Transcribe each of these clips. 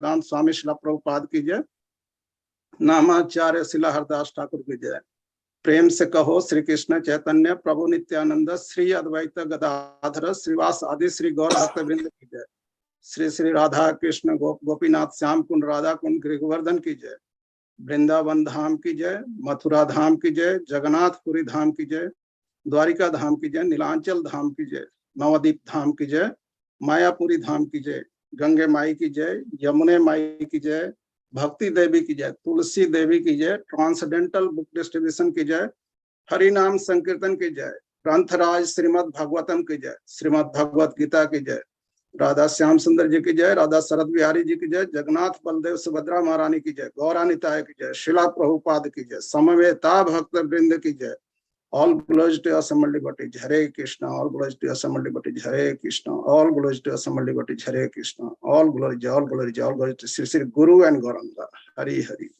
भगवान स्वामी शिला प्रभुपाद की जय। नामाचार्य शिला हरदास ठाकुर की जय। प्रेम से कहो श्री कृष्ण चैतन्य प्रभु नित्यानंद श्री अद्वैत गदाधर श्रीवास आदि श्री गौर भक्त वृंद की जय। श्री श्री राधा कृष्ण गोपीनाथ श्याम कुंड राधा कुंड गिरिवर्धन की जय। वृंदावन धाम की जय, मथुरा धाम की जय, जगन्नाथपुरी धाम की जय, द्वारिका धाम की जय, नीलांचल धाम की जय, नवदीप धाम की जय, मायापुरी धाम की जय, गंगे माई की जय, यमुने माई की जय, भक्ति देवी की जय, तुलसी देवी की जय, ट्रांसडेंटल बुक डिस्ट्रीब्यूशन की जय, हरिनाम संकीर्तन की जय, ग्रंथराज श्रीमद भागवतम की जय, श्रीमद भगवत गीता की जय, राधा श्याम सुंदर जी की जय, राधा शरद बिहारी जी की जय, जगन्नाथ बलदेव सुभद्रा महारानी की जय, गौरानिताय की जय, शिला प्रभुपाद की जय, समवेता भक्त वृंद की जय। All glories to assembled devotees, Hare Krishna. All glories to assembled devotees, Hare Krishna. All glories to assembled devotees, Hare Krishna. All glories to Sri Sri Guru and Gauranga. Hari Hari.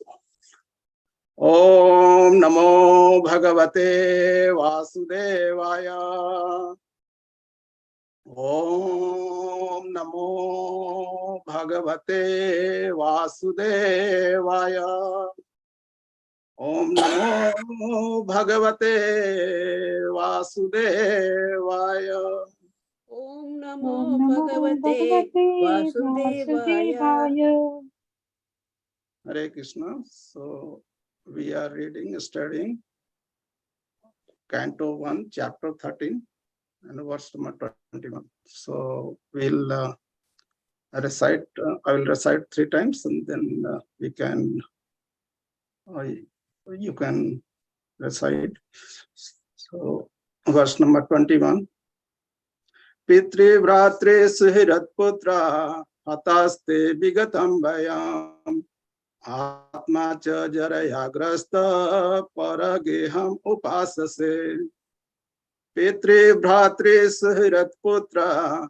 Om Namo Bhagavate Vasudevaya. Om Namo Bhagavate Vasudevaya. Om Namo Bhagavate Vasudevaya. Om Namo Bhagavate Vasudevaya. Hare Krishna. So we are reading, studying Canto 1, Chapter 13 and verse number 21. So we'll recite, I will recite 3 times and then we can you can recite. So verse number 21. Pitri Vratri Suhirat Putra Hataste Vigatam Vayam Atma Cha Jaraya Grasta Parageham Upasase. Pitri Vratri Suhirat Putra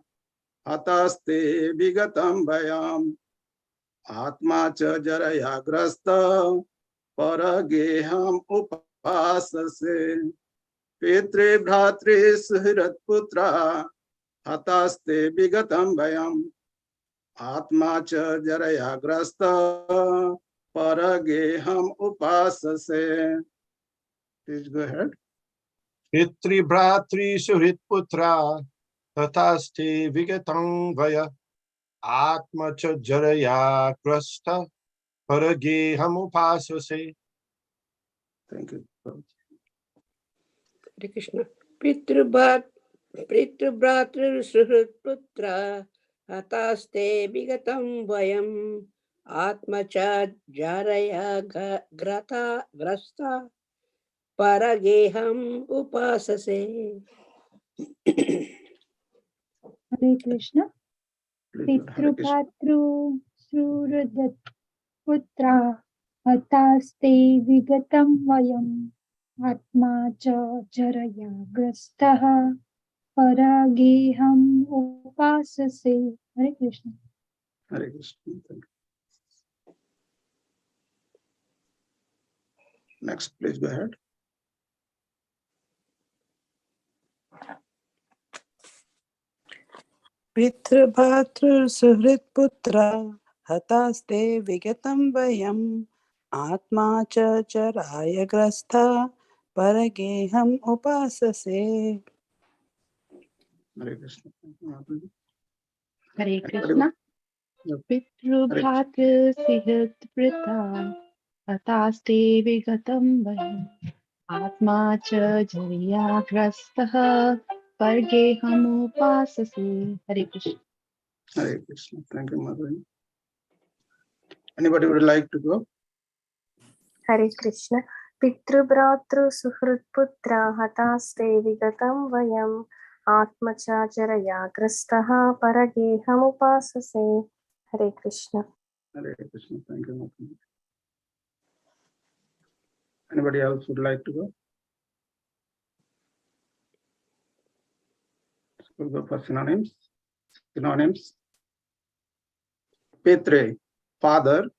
Hataste Vigatam Vayam Atma Cha Jaraya Grasta Parageham Upasase. Pitri Bhratri Suhirat Putra Hataste Vigatam Vayam Atma Cha Jaraya Grasta Parageham Upasase. Please go ahead. Pitri Bhratri Suhrit Putra Tataste Vigatam Vaya Atma Cha Jaraya Grasta Parageham Upasase. Thank you. Hare Krishna. Pitru-bhratru suhrit-putra hataste vigatam vayam atma-cha jaraya grasta parageham upasase. Hare Krishna. Pitru-bhatru suhrit-putra hataste vigatam vayam atma cha jaraya grastaha parageham upasase. Hare Krishna. Hare Krishna. Thank you. Next, please go ahead. Pitru-bhatru suhrit-putra hataste vigatam vayam atma cha jaraya grastha parageham upasase. Hare Krishna. Hare Krishna. Pitru-bhatru suhrit-putra hataste vigatam vayam atma cha jaraya grastaha parageham upasase. Hare Krishna. Hare Krishna. Thank you, Madhuri. Anybody would like to go? Hare Krishna. Pitru-bhratru suhrit-putra hataste vigatam vayam atma-cha-jaraya grastaha parageham upasase. Hare Krishna. Hare Krishna. Thank you, Madhuri. Anybody else would like to go? We'll go for synonyms. Synonyms. Pitre, father.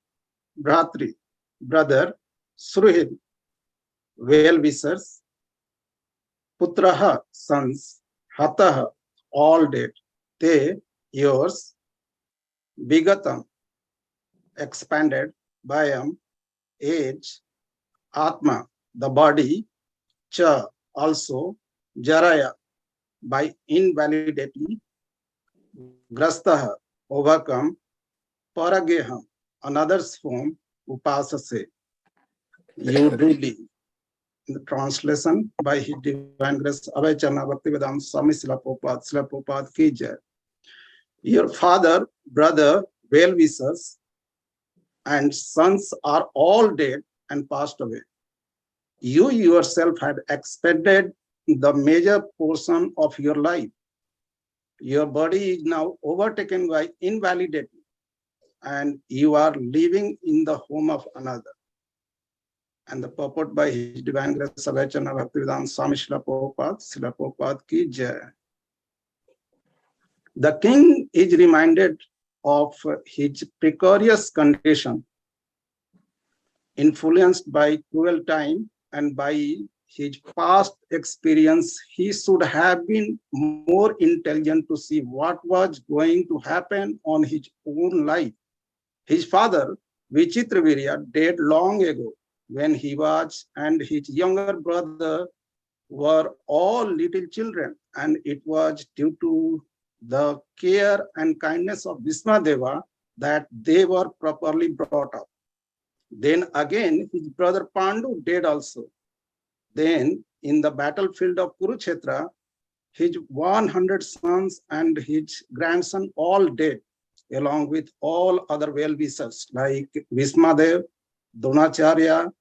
Bhratri, brother. Suhrit, well-wishers. Putraha, sons. Hataha, all dead. Te, yours. Vigatam, expanded, Bayam, age, Atma, the body, Cha, also, Jaraya, by invalidity, Grastaha, overcome, Parageham, another's form, Upasase, you do live. In the translation by His Divine Grace, Abhay Charna Bhaktivedanta Swami Srila Prabhupada ki jai. Your father, brother, well-wishers, and sons are all dead and passed away. You yourself had expended the major portion of your life. Your body is now overtaken by invalidity, and you are living in the home of another. And the purport by His Divine Grace, Abhay Charna Bhaktivedanta Swami Srila Prabhupada ki jai. The king is reminded of his precarious condition, influenced by cruel time and by his past experience. He should have been more intelligent to see what was going to happen on his own life. His father, Vichitravirya, died long ago when he was and his younger brother were all little children, and it was due to the care and kindness of Bhismadeva that they were properly brought up. Then again, his brother Pandu died also. Then in the battlefield of Kurukshetra, his 100 sons and his grandson all died, along with all other well-wishers like Bhismadev, Dronacharya,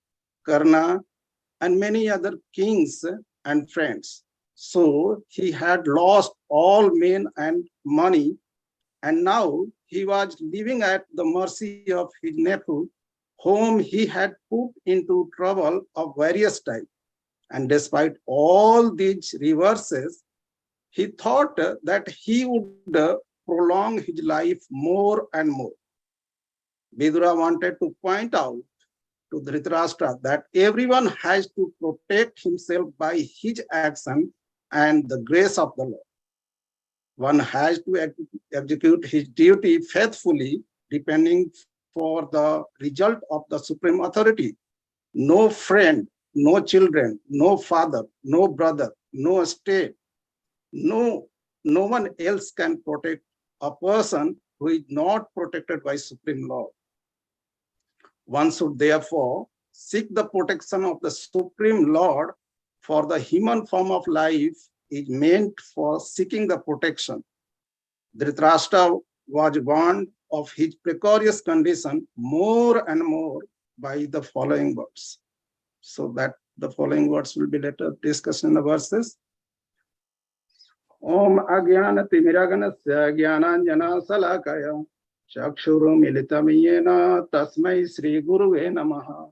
Karna, and many other kings and friends. So he had lost all men and money, and now he was living at the mercy of his nephew, whom he had put into trouble of various types. And despite all these reverses, he thought that he would prolong his life more and more. Vidura wanted to point out to Dhritarashtra that everyone has to protect himself by his action and the grace of the Lord. One has to execute his duty faithfully, depending for the result of the supreme authority. No friend, no children, no father, no brother, no state, no one else can protect a person who is not protected by Supreme Lord. One should therefore seek the protection of the Supreme Lord, for the human form of life is meant for seeking the protection. Dhritarashtra was warned of his precarious condition more and more by the following words. So that the following words will be later discussed in the verses. Om Agyana Timiraganasya Gyananjana Salakaya Chakshuru Militam Yena Tasmai Sri Guruve Namaha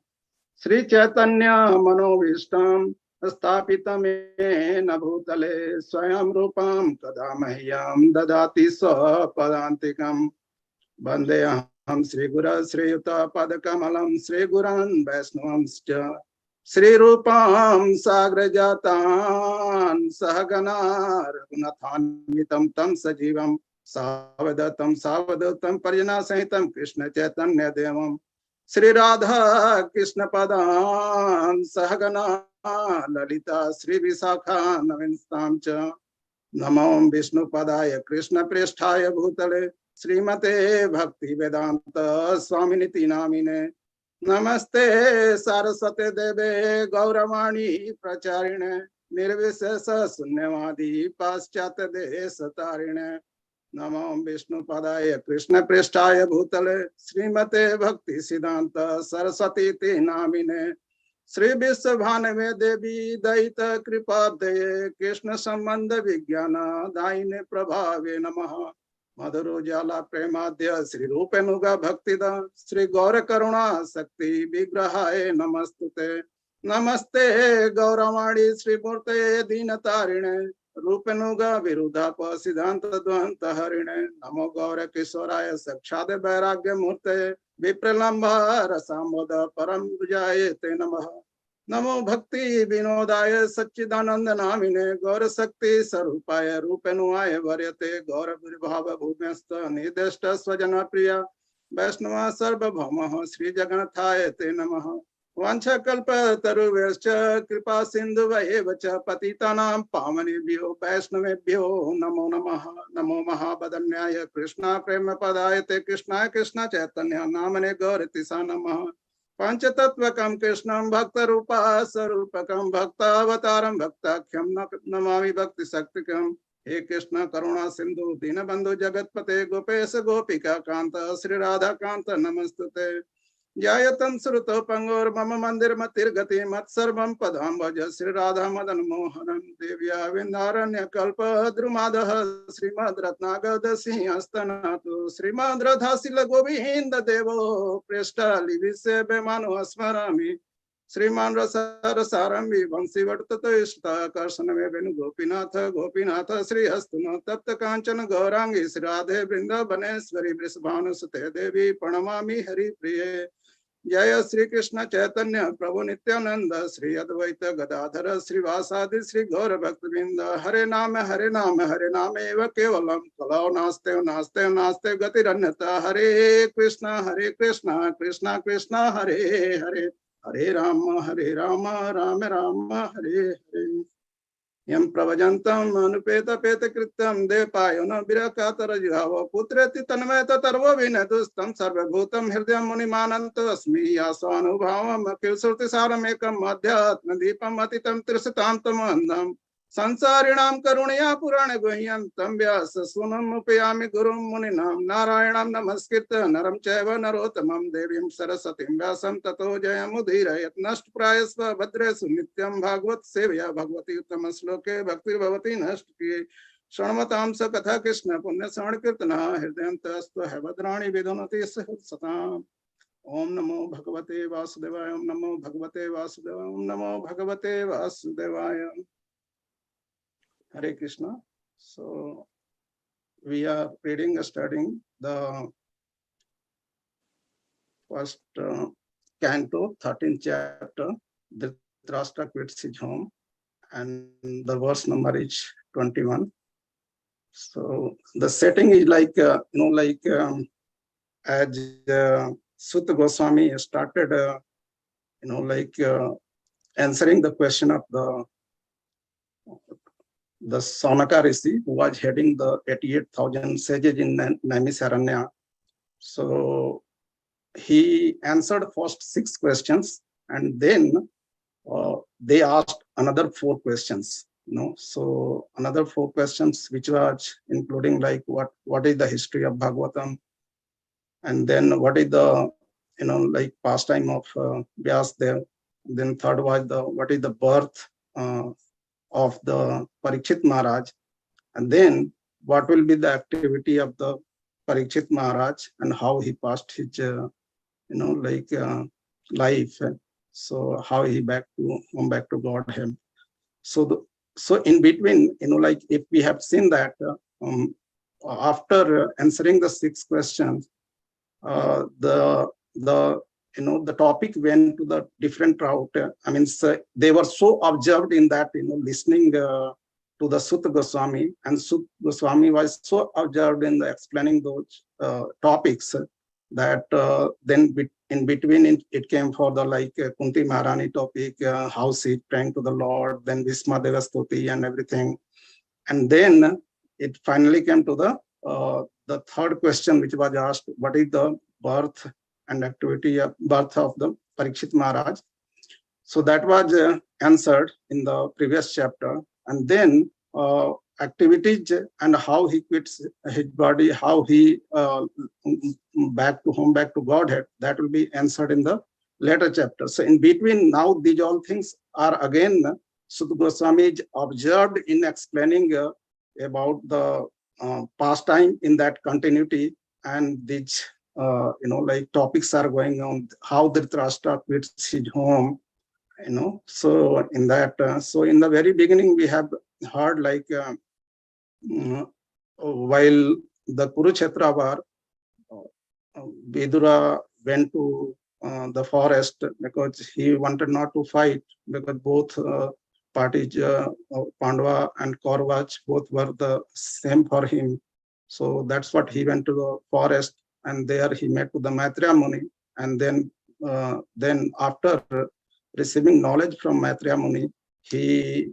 Sri Chaitanya Manovishtam Stapitam Yena Bhutale Swayam Rupam Kadamahyam Dadati Swapadantikam Bandeyaham Sri Gura Sri Yuta Padakamalam Sri Guran Vaisnavamscha Sri Rupam Sagrajatan Sahagana Raghunathanvitam Tam Sajivam Savadatam Parjana Sahitam Krishna Chaitanya Devam Sri Radha Krishna Padam Sahagana Lalita Sri Visakha Navinstamcha Namam Vishnu Padaya Krishna Presthaya Bhutale Srimate Bhakti Vedanta Swaminiti Namine Namaste Saraswate Deve Gauravani Pracharine Nirvisesa Sunyavadi Paschata Desatarine Namam Vishnu Padaya Krishna Presthaya Bhutale Srimate Bhakti Siddhanta Saraswati Namine Sri Visabhanave Devi Daita Kripabdeye Krishna Sambandha Vijnana Daine Prabhave Namaha Madhuro Jala Premadhya Sri Rupenuga Bhaktida Sri Gaura Karuna Sakti Vigrahaye Namastute Namaste Gauramani Sri Murte Dinatarine Rupenuga Virudha Pasidanta Dvanta Harine Namo Gaura Kisoraya Sakshade Vairagya Murte Vipralamba Rasamoda Param Vijayete Namaha Namo Bhakti Vinodaya Satchidananda Namine Gaura Sakti Sarupaya Rupenuaya Varyate Gaura Vibhava Bhumyasta Nideshta Swajana Priya Vaishnava सर्वभौमः Shri जगन्नाथाय ते नमः। वाञ्छाकल्पतरुभ्यश्च कृपा सिन्धुभ्येव च पतितानां पावनेभ्यो वैष्णवेभ्यो नमो नमः। नमो महावदन्याय कृष्णा प्रेम पदाय ते कृष्णाय कृष्ण चैतन्य नामने गौरतिसा नमः। पंचतत्वकं कृष्णं भक्तरूपा स्वरूपकं भक्तावतारं भक्ताख्यं नमामि भक्ति शक्तिकं। हे कृष्ण करुणा सिंधु दीनबंधु जगतपते गोपेश गोपिका कांत श्री राधा कांत नमस्तुते। जायतं श्रुतो पंगोर मम मंदिर मतिर्गति मत्सर्वं पदं भज श्री राधा मदन मोहनं। देव्या विन्दारण्य कल्प द्रुमादः श्रीमद् रत्नागद सिंहस्तनातु श्रीमद् राधाशिल गोविंद देवो पृष्ठ लिविसे बेमानो स्मरामि। श्रीमान रसारंभी वंशीवर्तकर्षण में वेणु गोपीनाथ गोपीनाथ श्री हस्तु तप्त कांचन गौरांगी श्री राधे वृंदावनेश्वरी वृषभानुसुते देवी प्रणमामि हरि प्रिय। जय श्री कृष्ण चैतन्य प्रभु नित्यानंद श्री अद्वैत गदाधर श्रीवासादि श्री गौर भक्तवृंद। हरे नाम एव केवलम कलौ नास्ते नास्ते नास्ते गतिरन्यथा। हरे कृष्ण कृष्ण कृष्ण हरे हरे हरे राम राम राम हरे हरे। यं प्रवजन्तं अनुपेत पेत कृत्यं देपायनो विरकातरजुहाव पुत्रेति तन्मयत तर्वो विनदुस्तं सर्वभूतं हृदयं मुनिमानन्तोऽस्मि। यास्वानुभावम् अखिलश्रुतिसारमेकम् अध्यात्मदीपम् अतितं त्रिशतान्तमन्दम् संसारिणां करुणया पुराण गुह्यन्तं व्याससूनमुपयामि गुरुं मुनिनां। नारायणं नमस्कृत्य नरं चैव नरोत्तमं देवीं सरस्वतीं व्यासं ततो जयमुदीरयत्। नष्टप्रायस्व भद्रेषु नित्यं भागवत सेवया भगवती उत्तम श्लोके भक्तिर्भवति नष्टप्रिये। शृण्वतां स कथा कृष्ण पुण्य श्रवण कीर्तना हृदयन्तस्तु भद्राणि विदुनोति सताम्। ओम नमो भगवते वासुदेवाय। ओम नमो भगवते वासुदेवाय। ओम नमो भगवते वासुदेवाय। Hare Krishna. So we are reading and studying the first canto, 13th chapter. Dhritarashtra quits his home, and the verse number is 21. So the setting is like as Sutta Goswami started, answering the question of the Saunaka Rishi, who was heading the 88,000 sages in Naimisaranya. So he answered first 6 questions, and then they asked another 4 questions. So another 4 questions, which was including like what is the history of Bhagavatam, and then what is the pastime of Vyasdev. Then third was what is the birth of the Parikshit Maharaj, and then what will be the activity of the Parikshit Maharaj and how he passed his life. So how he back to Godhead. So in between, if we have seen that after answering the 6 questions, the topic went to the different route. They were so observed in that, listening to the Sutta Goswami, and Sutta Goswami was so observed in the explaining those topics that then in between it came for the Kunti Maharani topic, how she praying to the Lord, then Bhisma Deva Stuti and everything. And then it finally came to the third question, which was asked, what is the birth and activity of birth of the Parikshit Maharaj? So that was answered in the previous chapter. And then activities and how he quits his body, how he back to Godhead, that will be answered in the later chapter. So in between, now these all things are again Sutta Goswami observed in explaining about the pastime in that continuity, and these topics are going on, how Dhritarashtra quits his home, so in that so in the very beginning we have heard while the Kurukshetra war, Vidura went to the forest because he wanted not to fight, because both parties, Pandava and Kauravas, both were the same for him. So that's what he went to the forest and there he met with the Maitreya Muni, and then after receiving knowledge from Maitreya Muni, he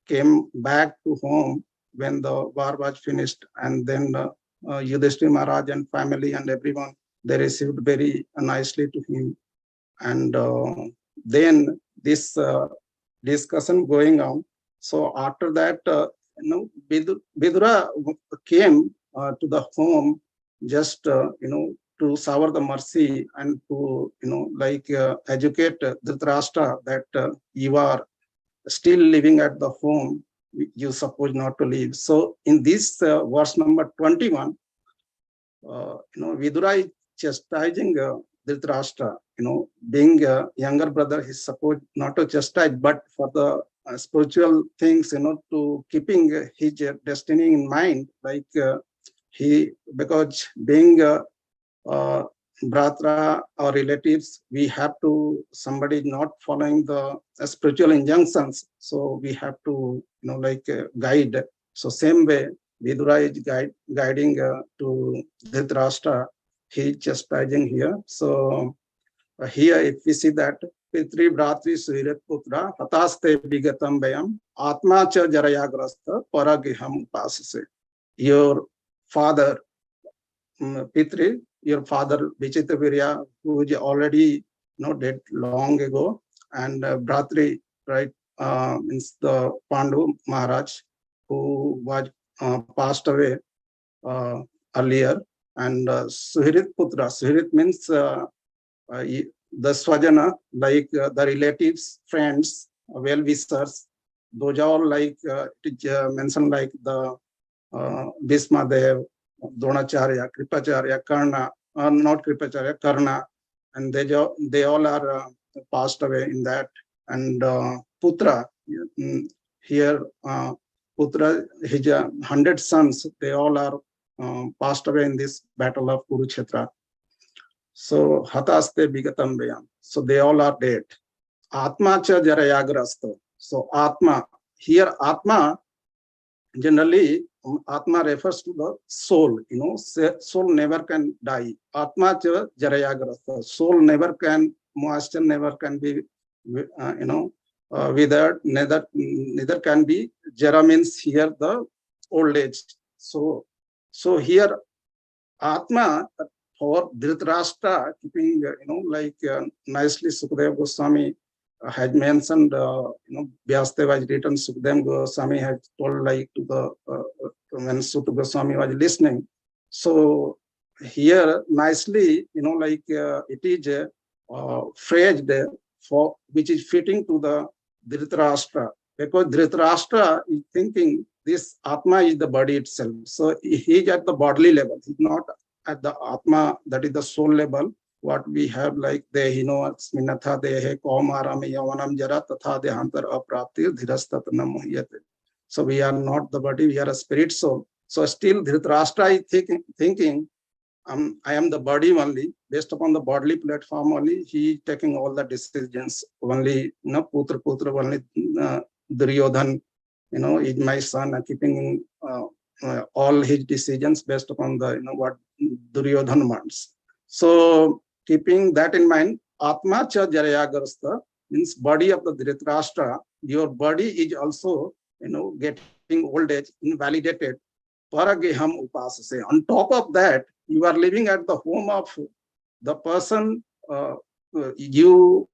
came back to home when the war was finished, and then Yudhishthira Maharaj and family and everyone, they received very nicely to him. And then this discussion going on. So after that, Vidura came to the home just to shower the mercy and to educate Dhritarashtra that you are still living at the home you supposed not to leave. So in this verse number 21, Vidura is chastising Dhritarashtra, being a younger brother, he's supposed not to chastise, but for the spiritual things, to keeping his destiny in mind, because being bratra or relatives, we have to, somebody not following the spiritual injunctions, so we have to, guide. So same way, Vidura is guiding to Dhritarashtra, he is chastising here. So here, if we see that Pitri Bratri Suhirat Putra Hataste Vigatam Bayam Atma Cha Jarayagrasta Paragiham Upasase. Your father, Pitri, your father Vichitavirya, who is already dead long ago, and Bratri, right, means the Pandu Maharaj, who was passed away earlier, and Suhirit Putra. Suhirit means the Swajana, the relatives, friends, well-wishers. Those are all mentioned like the Bhisma Dev, Dronacharya, Kripacharya, Karna, not Kripacharya, Karna, and they all are passed away in that. And Putra, here Putra, his 100 sons, they all are passed away in this battle of Kurukshetra. So Hataste Vigatam Vyam. So they all are dead. Atma cha jarayagrasta. So Atma, here Atma, generally Atma refers to the soul, soul never can die. Atma cha jarayagrasta. Soul never can, moisture never can be, withered, neither can be. Jara means here the old age. So here Atma, for Dhritarashtra, keeping, nicely Sukadeva Goswami had mentioned, Vyasdeva has written, Sukadeva Goswami had told to the, when Sukadeva Goswami was listening. So here nicely, it is phrased for, which is fitting to the Dhritarashtra, because Dhritarashtra is thinking this Atma is the body itself. So he is at the bodily level. He's not at the Atma, that is the soul level. What we have Dehino Asminatha Dehe Kaumarami Yavanam Jara Tatha Dehantar Aprapti Dhirastatana Muhyate. So we are not the body, we are a spirit soul. So still Dhritarashtra is thinking I am the body only, based upon the bodily platform only, he is taking all the decisions. Only, Putra only, Duryodhan, is my son, keeping all his decisions based upon the, what Duryodhan wants. So keeping that in mind, Atma cha jarayagrasta means body of the Dhritarashtra. Your body is also, getting old age, invalidated. Parageham upasase. On top of that, you are living at the home of the person you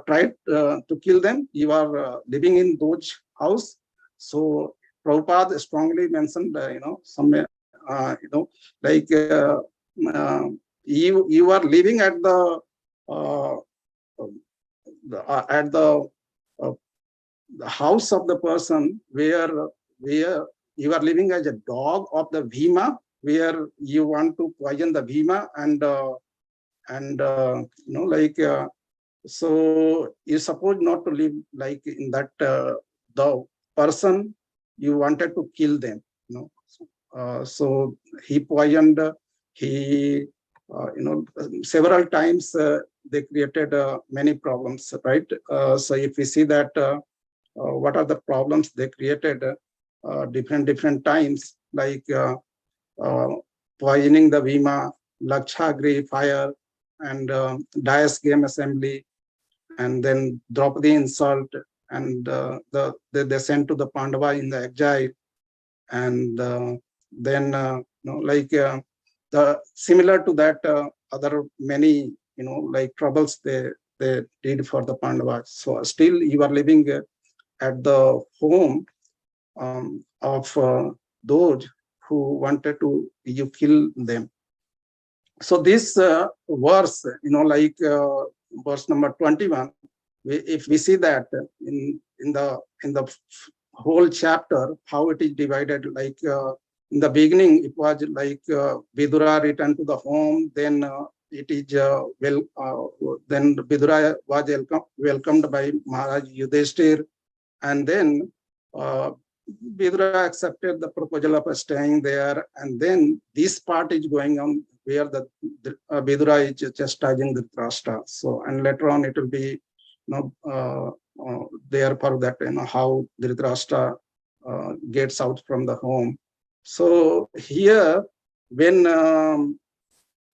tried to kill them. You are living in those house. So Prabhupada strongly mentioned, somewhere, you are living at the house of the person where you are living as a dog of the Bhima, where you want to poison the Bhima, so you're supposed not to live in that the person you wanted to kill them. So he poisoned. He several times they created many problems, right? So if we see that what are the problems they created different times, poisoning the Bhima, Lakshagri fire and Dias game assembly, and then Draupadi insult, and they sent to the Pandava in the exile, and then the similar to that other many like troubles they did for the Pandavas. So still you are living at the home of those who wanted to you kill them. So this verse, verse number 21, if we see that in the whole chapter, how it is divided, like in the beginning, it was like Vidura returned to the home, then it is then Vidura was welcomed by Maharaj Yudhishthir, and then Vidura accepted the proposal of staying there, and then this part is going on where the Vidura is chastising Dhritarashtra. So, and later on it will be there for that, how Dhritarashtra gets out from the home. So here, when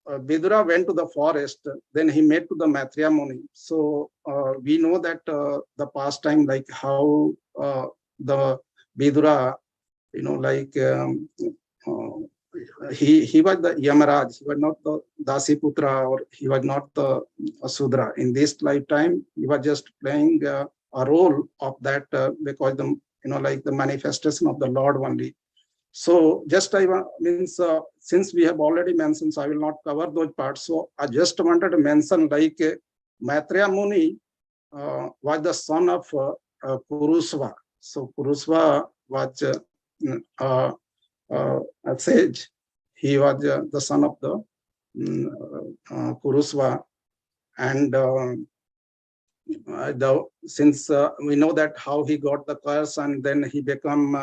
Vidura went to the forest, then he met to the Maitreya Muni. So we know that the pastime, like how the Vidura, he was the Yamaraj, he was not the Dasiputra, or he was not the Sudra. In this lifetime, he was just playing a role of that because the manifestation of the Lord only. So just since we have already mentioned, so I will not cover those parts. So I just wanted to mention like Maitreya Muni was the son of Purusva. So Purusva was a sage. He was the son of the Purusva, and since we know that how he got the curse, and then he become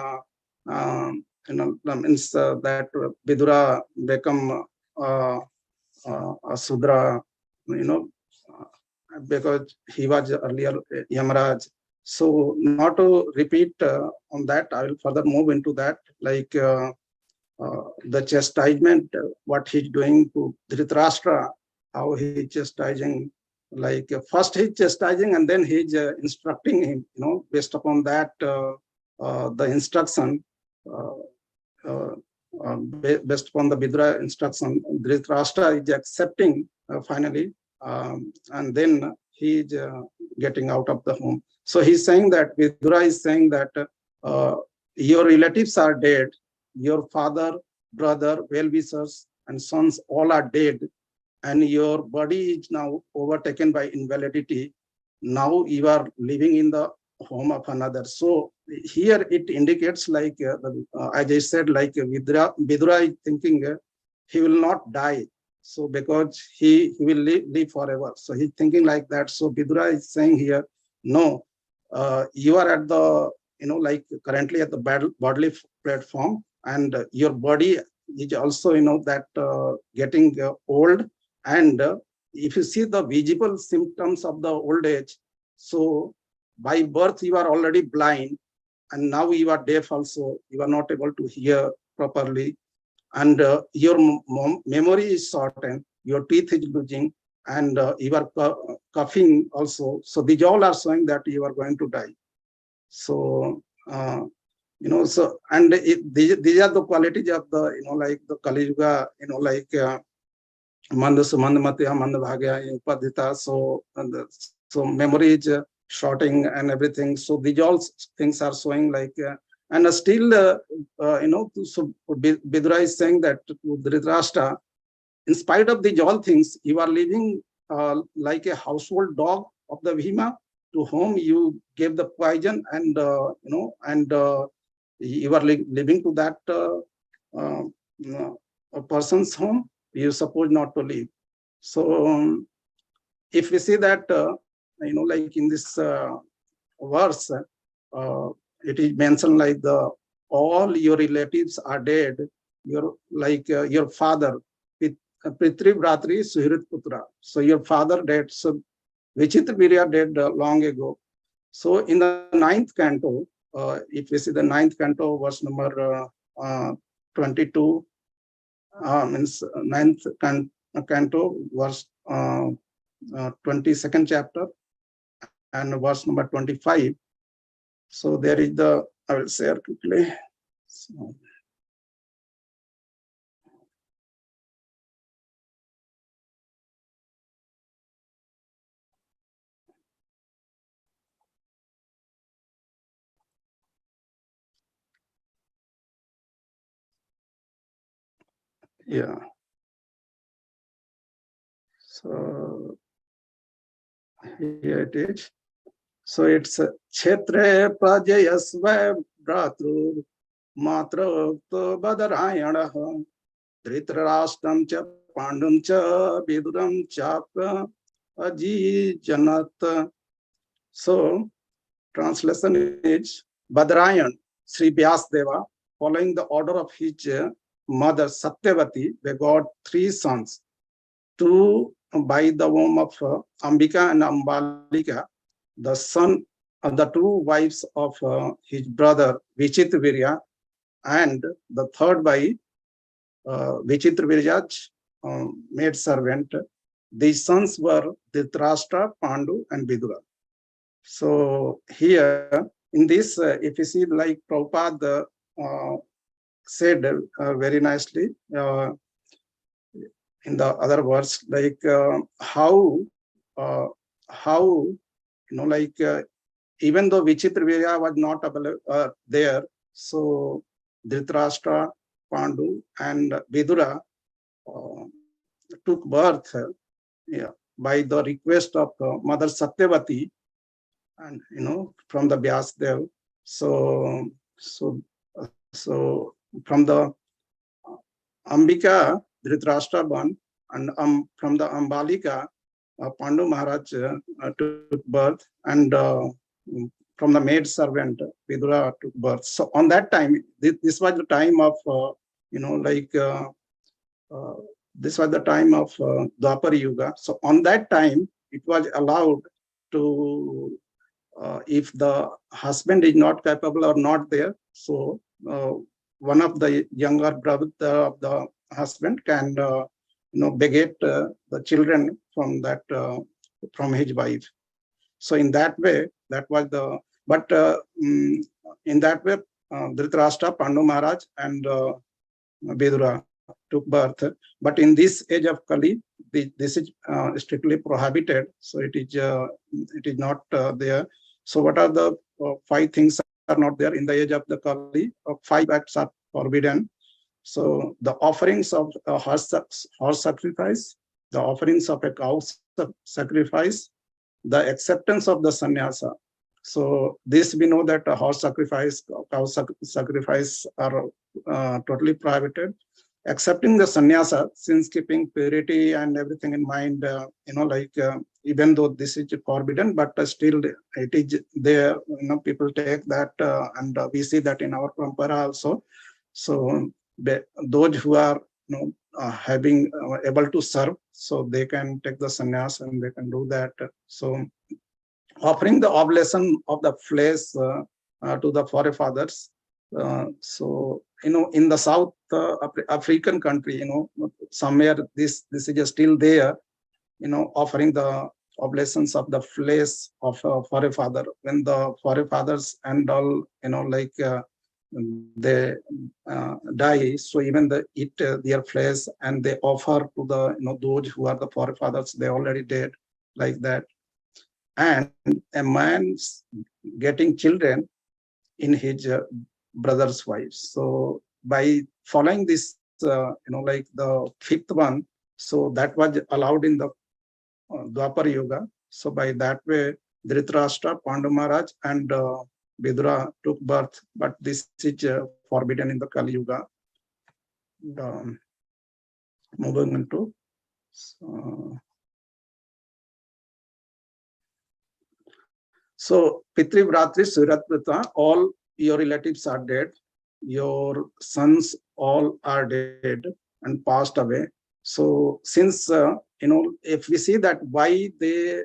that Vidura become a Sudra, because he was earlier Yamaraj. So not to repeat on that, I will further move into that, like the chastisement, what he's doing to Dhritarashtra, how he's chastising, like first he's chastising and then he's instructing him, based upon that, the instruction, based upon the Vidura instruction, Dhritarashtra is accepting finally, and then he's getting out of the home. So he's saying that, Vidura is saying that your relatives are dead, your father, brother, well-wishers, and sons all are dead, and your body is now overtaken by invalidity. Now you are living in the home of another. So here it indicates, like as I said, like Vidura is thinking he will not die. So because he will live forever. So he's thinking like that. So Vidura is saying here, no, you are at the, like currently at the bodily platform, and your body is also, that getting old. And if you see the visible symptoms of the old age, so by birth you are already blind, and now you are deaf also, you are not able to hear properly, and your memory is shortened, your teeth is losing, and you are coughing also. So these all are showing that you are going to die. So so, and these are the qualities of the, like the Kali Yuga, like Manda Sumandamatiya, Manda Bhagya, Upadhita. So, so memory is shorting and everything. So these all things are showing, like, and still, so Vidura is saying that to Dhritarashtra, in spite of these all things, you are living like a household dog of the Bhima, to whom you gave the poison, and you are living to that a person's home, you suppose not to live. So if we see that, like in this verse, it is mentioned like all your relatives are dead. Your your father, Pitri Bratri Suhrit Putra. So your father dead. So Vichitra Virya dead long ago. So in the 9th canto, if we see the 9th canto, verse number 22, means ninth canto, verse 22nd chapter and verse number 25. So there is the, I will share quickly. So, yeah. So here it is. So it's Kshetre Prajayasva Bratru Matra Badarayana Dhritarashtam cha Pandam cha Viduram chapa Aji Janat. So translation is Badrayan Sri Vyasdeva, following the order of his mother Satyavati, begot three sons, two by the womb of Ambika and Ambalika, the son of the two wives of his brother Vichitravirya, and the third by Vichitravirya's maid servant. These sons were Dhritarashtra, Pandu, and Vidura. So here in this, if you see, like Prabhupada said very nicely in the other words, like how like even though Vichitravirya was not available there, so Dhritarashtra, Pandu, and Vidura took birth by the request of Mother Satyavati, and from the Vyasdev. So from the Ambika, Dhritarashtra born, and from the Ambalika, Pandu Maharaj took birth, and from the maid servant, Vidura took birth. So on that time, this was the time of, this was the time of Dwapar Yuga. So on that time, it was allowed to, if the husband is not capable or not there, so one of the younger brother of the husband can, beget the children from that, from his wife. So in that way, that was the, but in that way, Dhritarashtra, Pandu Maharaj, and Vidura took birth. But in this age of Kali, this is strictly prohibited. So it is not there. So what are the 5 things are not there in the age of the Kali? 5 acts are forbidden. So the offerings of a horse sacrifice, the offerings of a cow sacrifice, the acceptance of the sannyasa. So this we know that a horse sacrifice, cow sacrifice are totally prohibited. Accepting the sannyasa, since keeping purity and everything in mind, even though this is forbidden, but still it is there. People take that, and we see that in our parampara also. So those who are having able to serve, so they can take the sannyas and they can do that. So offering the oblation of the flesh to the forefathers. So in the South African country, somewhere this is still there. Offering the oblations of the flesh of forefather when the forefathers and all, they die. So even they eat their flesh and they offer to the those who are the forefathers, they already dead, like that. And a man's getting children in his brother's wife. So by following this, like the 5th one, so that was allowed in the Dwapar Yuga. So by that way, Dhritarashtra, Pandu Maharaj, and Vidura took birth, but this is forbidden in the Kali Yuga. Moving into so Pitri Vratri Suratvrita, all your relatives are dead, your sons all are dead and passed away. So since if we see that why they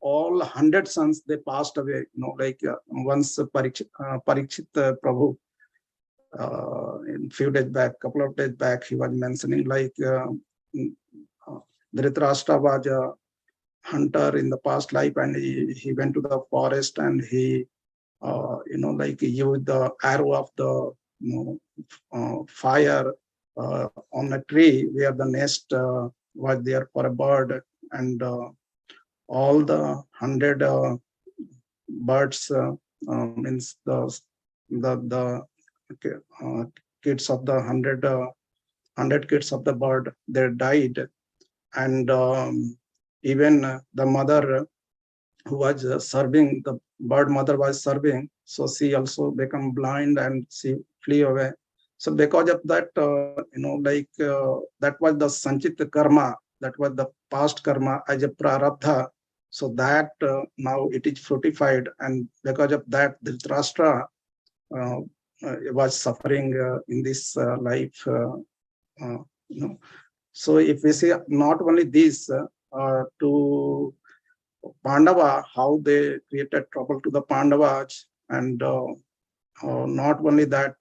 all 100 sons they passed away, once Parikshit Prabhu in few days back, couple of days back, he was mentioning like Dhritarashtra was a hunter in the past life, and he went to the forest and he like used the arrow of the fire on a tree where the nest was there for a bird, and all the 100 birds means the kids of the 100 kids of the bird, they died, and even the mother who was serving, the bird mother was serving, so she also become blind and she flee away. So because of that, that was the sanchit karma, that was the past karma as a prarabdha. So that now it is fructified, and because of that, Dhritarashtra was suffering in this life. Uh, you know. So if we see not only this to Pandava, how they created trouble to the Pandavas, and not only that,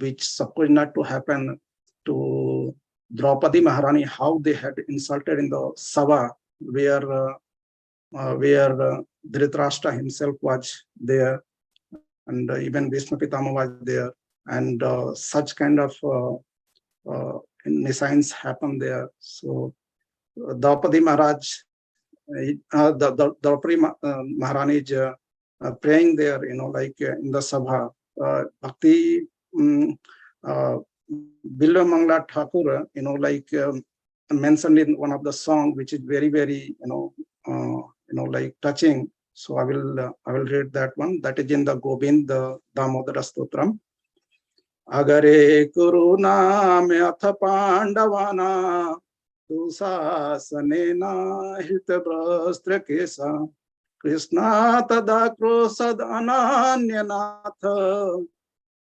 which supposed not to happen to Draupadi Maharani, how they had insulted in the Sabha, where Dhritarashtra himself was there, and even Bhishma Pitama was there, and such kind of signs happened there. So Draupadi Maharaj, the Draupadi Maharani is praying there, in the Sabha. Bhakti Bilwa Mangla Thakur, mentioned in one of the song, which is very, very, touching. So I will read that one. That is in the Gobind Damodara Stotram. Agare Kuruna Meatha Pandavana Dusasanena Hitabrastra Kesa Krishna Tada Krosad Ananyanatha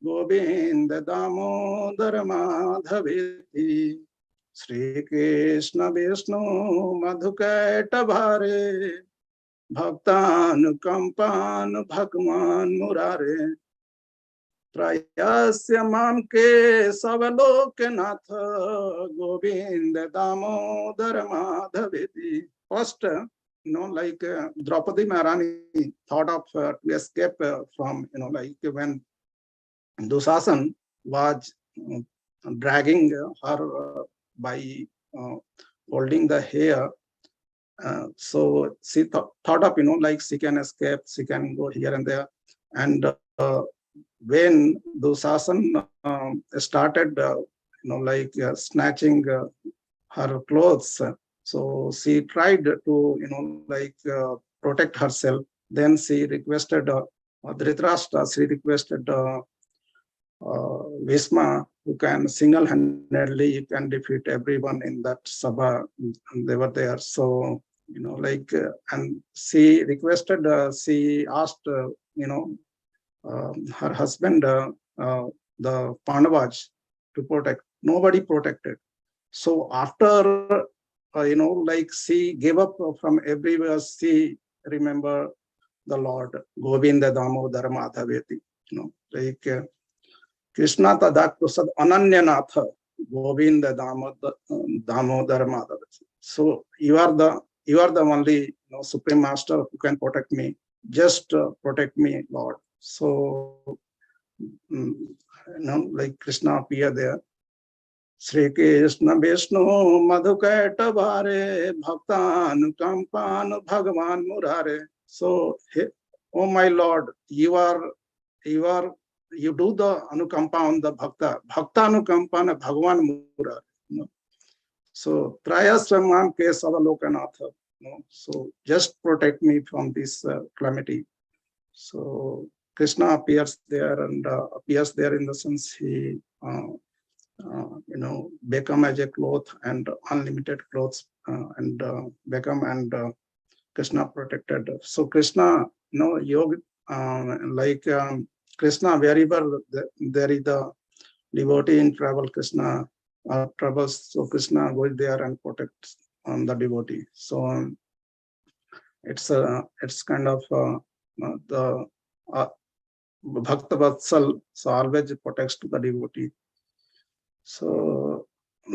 Govinda Damodara Madhaveti Sri Krishna Vishnu Madhukaita Bhare Bhaktanukampan Bhagwan Murare Trayasya Mam Ke Savalokenath Govinda Damodara Madhaveti. First, Draupadi Maharani thought of to escape from, when Dusasan was dragging her by holding the hair. So she thought of, she can escape, she can go here and there. And when Dusasan started, snatching her clothes, so she tried to, protect herself. Then she requested Dhritarashtra, she requested Bhishma, who can single-handedly, you can defeat everyone in that Sabha. And they were there. So, and she requested, she asked, her husband, the Pandavas, to protect. Nobody protected. So after, she gave up from everywhere. She remember the Lord, Govinda Damodara Madhaveti, Krishna Tadak Prasad Ananyanatha, Govinda Damodara Madhaveti. So you are the only Supreme Master who can protect me. Just protect me, Lord. So, Krishna appear there. Sri Krishna Vishnu Madhukaita Bhare Bhaktanukampan Bhagavan Murare. So, oh my Lord, you do the anukampa on the bhakta. Bhakta anukampa Bhagavan Murare. So, Trayasramam Kesavalokanath. So, just protect me from this calamity. So, Krishna appears there, and appears there in the sense he, become as a cloth and unlimited clothes, and become, and Krishna protected. So Krishna, yoga, Krishna, wherever there is the devotee in travel, Krishna travels. So Krishna goes there and protects the devotee. So it's kind of the Bhakta Vatsal, so always protects to the devotee. So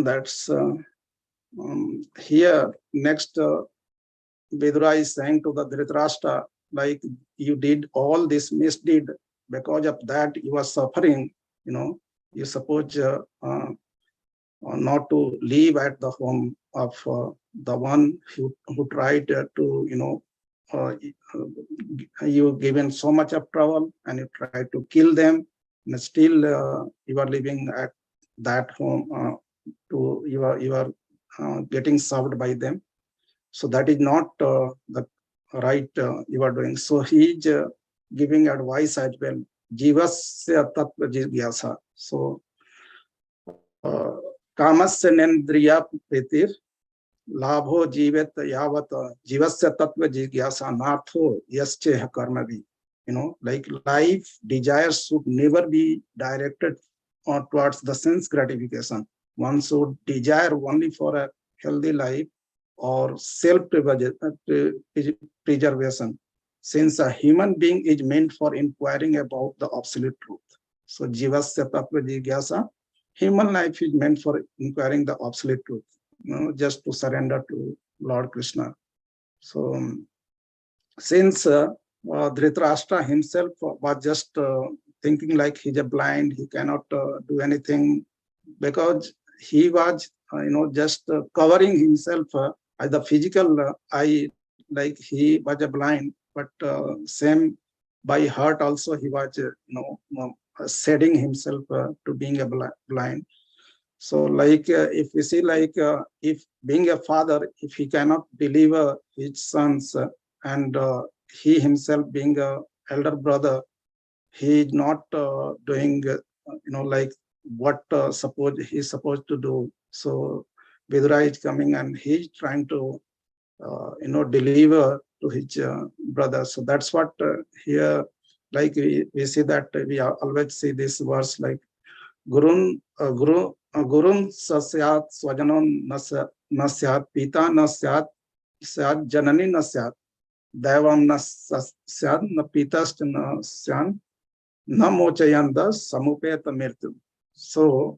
that's here. Next, Vidura is saying to the Dhritarashtra, like, you did all this misdeed, because of that you are suffering. You suppose not to live at the home of the one who tried to you given so much of trouble, and you try to kill them, and still you are living at that home. You are getting served by them. So that is not the right you are doing. So he is giving advice as well. Jivasya tattva jigyasa. So kamasya nendriya pritir labho jivet yavat jivasya tattva jigyasa natho yasche karmavi. Like life desires should never be directed towards the sense gratification. One should desire only for a healthy life or self-preservation, since a human being is meant for inquiring about the absolute truth. So jivasya tattva jigyasa, human life is meant for inquiring the absolute truth, just to surrender to Lord Krishna. So since Dhritarashtra himself was just thinking like he's a blind, he cannot do anything, because he was just covering himself as the physical eye, like he was a blind, but same by heart also he was setting himself to being a blind. So like if we see, like if being a father, if he cannot deliver his sons, and he himself being a elder brother, he is not doing like what suppose he's supposed to do. So Vidura is coming and he's trying to deliver to his brother. So that's what here, like we see that we always see this verse, like Gurun sasyat swajanon nasyat pita nasyat syat janani nasyat devam nasyat na pitast nasyan na mochayanda samupeta mirtu. So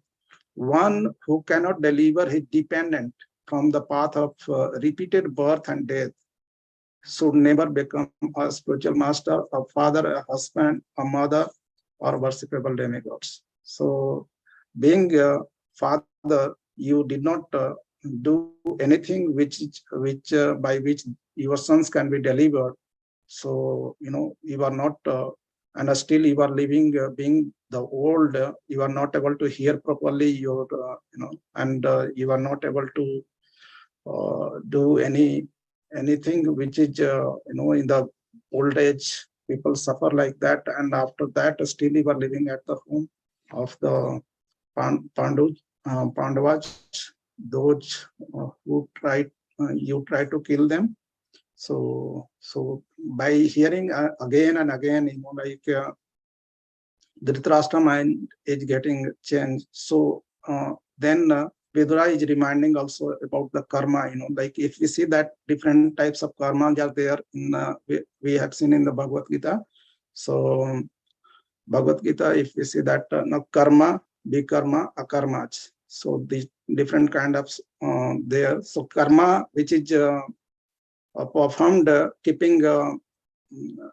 one who cannot deliver his dependent from the path of repeated birth and death should never become a spiritual master, a father, a husband, a mother, or worshipable demigods. So being a father, you did not do anything which by which your sons can be delivered. So you are not and still you are living being the old, you are not able to hear properly your and you are not able to do anything which is in the old age. People suffer like that, and after that still you are living at the home of the Pandavas, those who you try to kill them. So by hearing again and again, like Dhritarashtra mind is getting changed. So then Vidura is reminding also about the karma. Like if we see that different types of karma are there in we have seen in the Bhagavad Gita. So Bhagavad Gita, if we see that karma, bikarma, akarma. So the different kind of there. So karma, which is performed keeping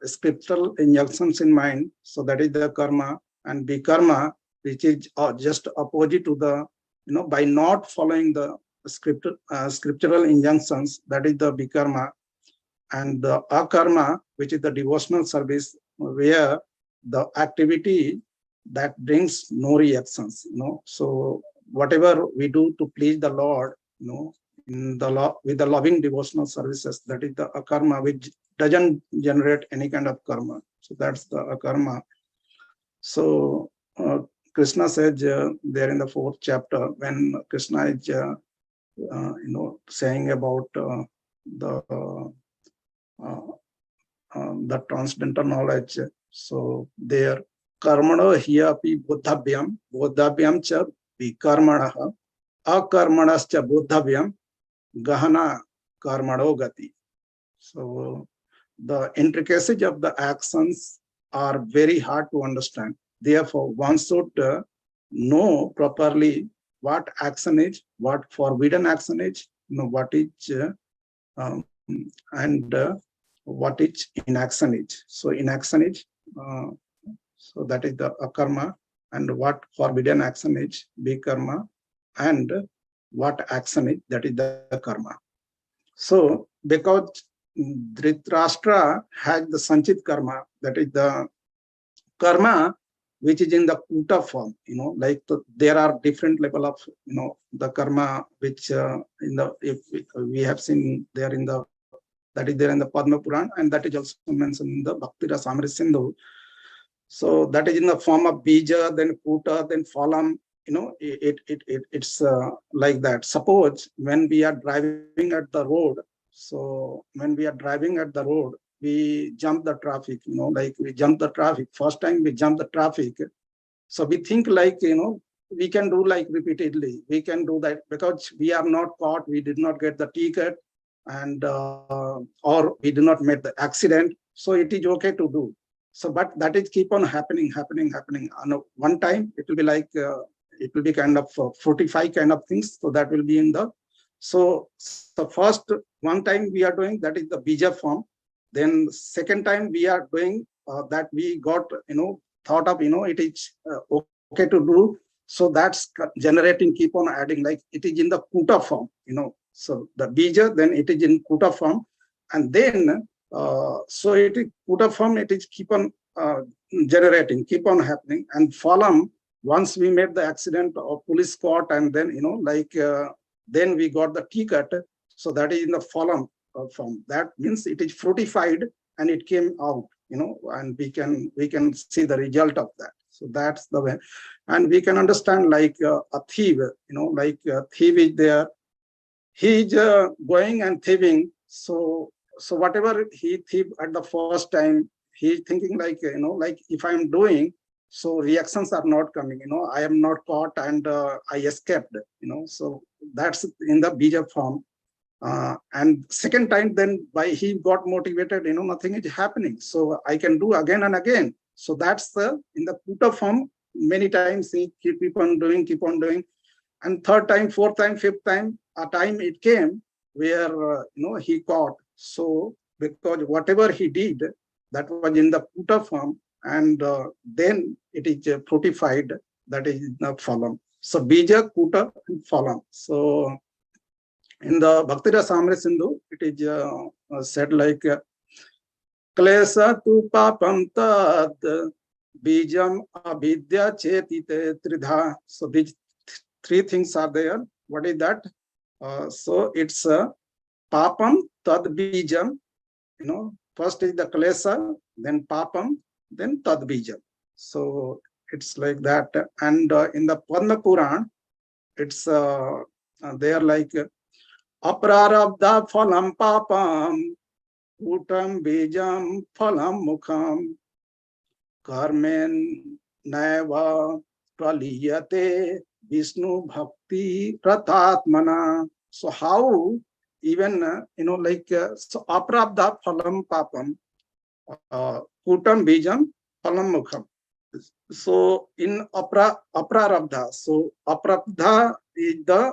scriptural injunctions in mind. So that is the karma. And bikarma, which is just opposite to the, by not following the scriptural injunctions, that is the bikarma. And the akarma, which is the devotional service, where the activity that brings no reactions. So whatever we do to please the Lord, in the with the loving devotional services, that is the akarma, which doesn't generate any kind of karma. So that's the akarma. So Krishna says there in the 4th chapter, when Krishna is saying about the transcendental knowledge. So there, karmano hiyapi bodhavyam cha vikarmanaha akarmanascha bodhavyam gahana karmano gati. So the intricacies of the actions are very hard to understand. Therefore, one should know properly what action is, what forbidden action is, what is, and what is inaction is. So inaction is, so that is the akarma, and what forbidden action is vikarma, and what action is, that is the karma. So because Dhritarashtra has the Sanchit karma, that is the karma which is in the kuta form, like there are different level of, the karma which in the, if we have seen there in the, that is there in the Padma Puran, and that is also mentioned in the Bhakti Rasamrita Sindhu. So that is in the form of bija, then kuta, then phalam. It's like that. Suppose when we are driving at the road, so when we are driving at the road, we jump the traffic, like we jump the traffic. First time we jump the traffic. So we think like, we can do like repeatedly. We can do that because we are not caught. We did not get the ticket, and or we did not make the accident. So it is okay to do. So, but that is keep on happening. And one time it will be like, it will be kind of 45 kind of things. So that will be in the, so the first one time we are doing, that is the bija form. Then second time we are doing that we got, thought of, it is okay to do. So that's generating, keep on adding, like it is in the kuta form, so the bija, then it is in kuta form. And then, so it is kuta form, it is keep on generating, keep on happening. And phalam, once we made the accident or police caught, and then, then we got the ticket. So that is in the phalam form. That means it is fruitified and it came out, and we can see the result of that. So that's the way. And we can understand like a thief, like a thief is there. He is going and thieving. So whatever he thief at the first time, he is thinking like, like if I'm doing, so reactions are not coming, I am not caught and I escaped, so that's in the bija form. And second time, then by he got motivated, nothing is happening. So I can do again and again. So that's the, in the kuta form, many times he keep on doing. And third time, fourth time, fifth time, a time it came where, he caught. So because whatever he did, that was in the kuta form, and then it is fruitified, that is the phalam. So bija, kuta, and phalam. So in the Bhakti Rasamrita Sindhu, it is said like, klesa tu papam tad bijam abhidya chetite tridha. So these three things are there. What is that? So it's papam tad bijam. First is the klesa, then papam, then tad bijam. So it's like that. And in the Padma Puran, it's there like aprarabdha phalam papam utam bijam phalam mukham karmen naiva praliyate Vishnu bhakti pratatmana. So how even, like, so aprabdha phalam papam utam bijam phalam mukham. So in aprarabdha, so aprabdha is the,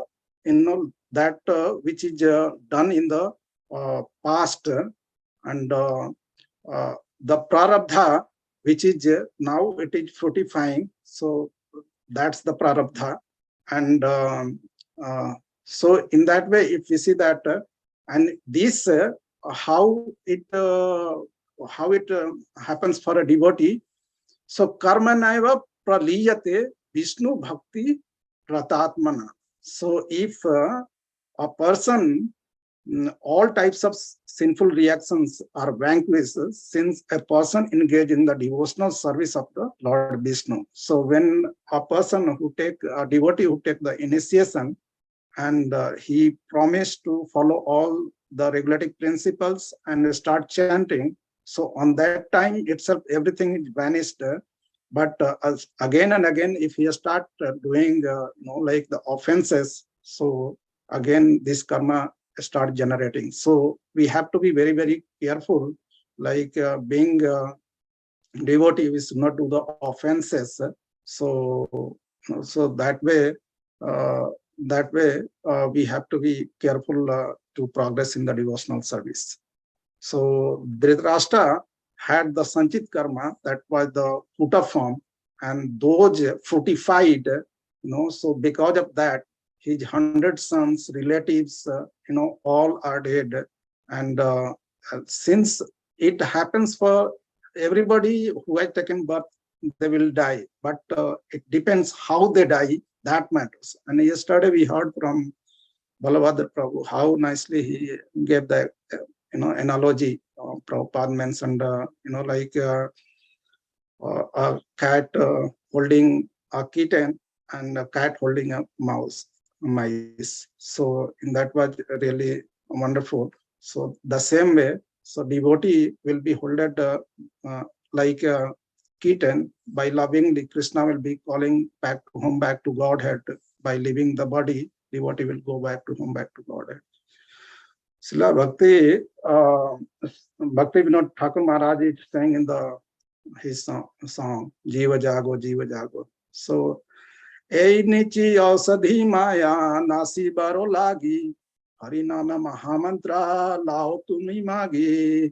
that which is done in the past, and the prarabdha which is now it is fruitifying. So that's the prarabdha. And so in that way, if we see that, and this how it happens for a devotee. So karma naiva praliyate Vishnu bhakti pratatmana. So if a person, all types of sinful reactions are vanquished since a person engaged in the devotional service of the Lord Vishnu. So when a person a devotee who take the initiation, and he promised to follow all the regulative principles and start chanting, so on that time itself, everything is vanished. But again and again, if he start doing, like the offenses, so again this karma start generating. So we have to be very, very careful, like being, devotee, we should not do the offenses. So that way, we have to be careful to progress in the devotional service. So Dhritarashtra had the Sanchit Karma, that was the Puta form, and those fructified, so because of that, his 100 sons, relatives, all are dead. And since it happens for everybody who has taken birth, they will die. But it depends how they die, that matters. And yesterday we heard from Balabhadra Prabhu how nicely he gave the analogy. Prabhupada mentioned, like a cat holding a kitten and a cat holding a mice. So in that was really wonderful. So the same way, so devotee will be holded like a kitten. By lovingly, Krishna will be calling back to home, back to Godhead. By leaving the body, devotee will go back to home, back to Godhead. Srila Bhakti Vinod Thakur Maharaj is saying in his song, Jiva Jago, Jiva Jago. So, Ei Nichi Ausadhi Maya Nasi Baro Lagi Harinama Mahamantra Lao Tumi Magi.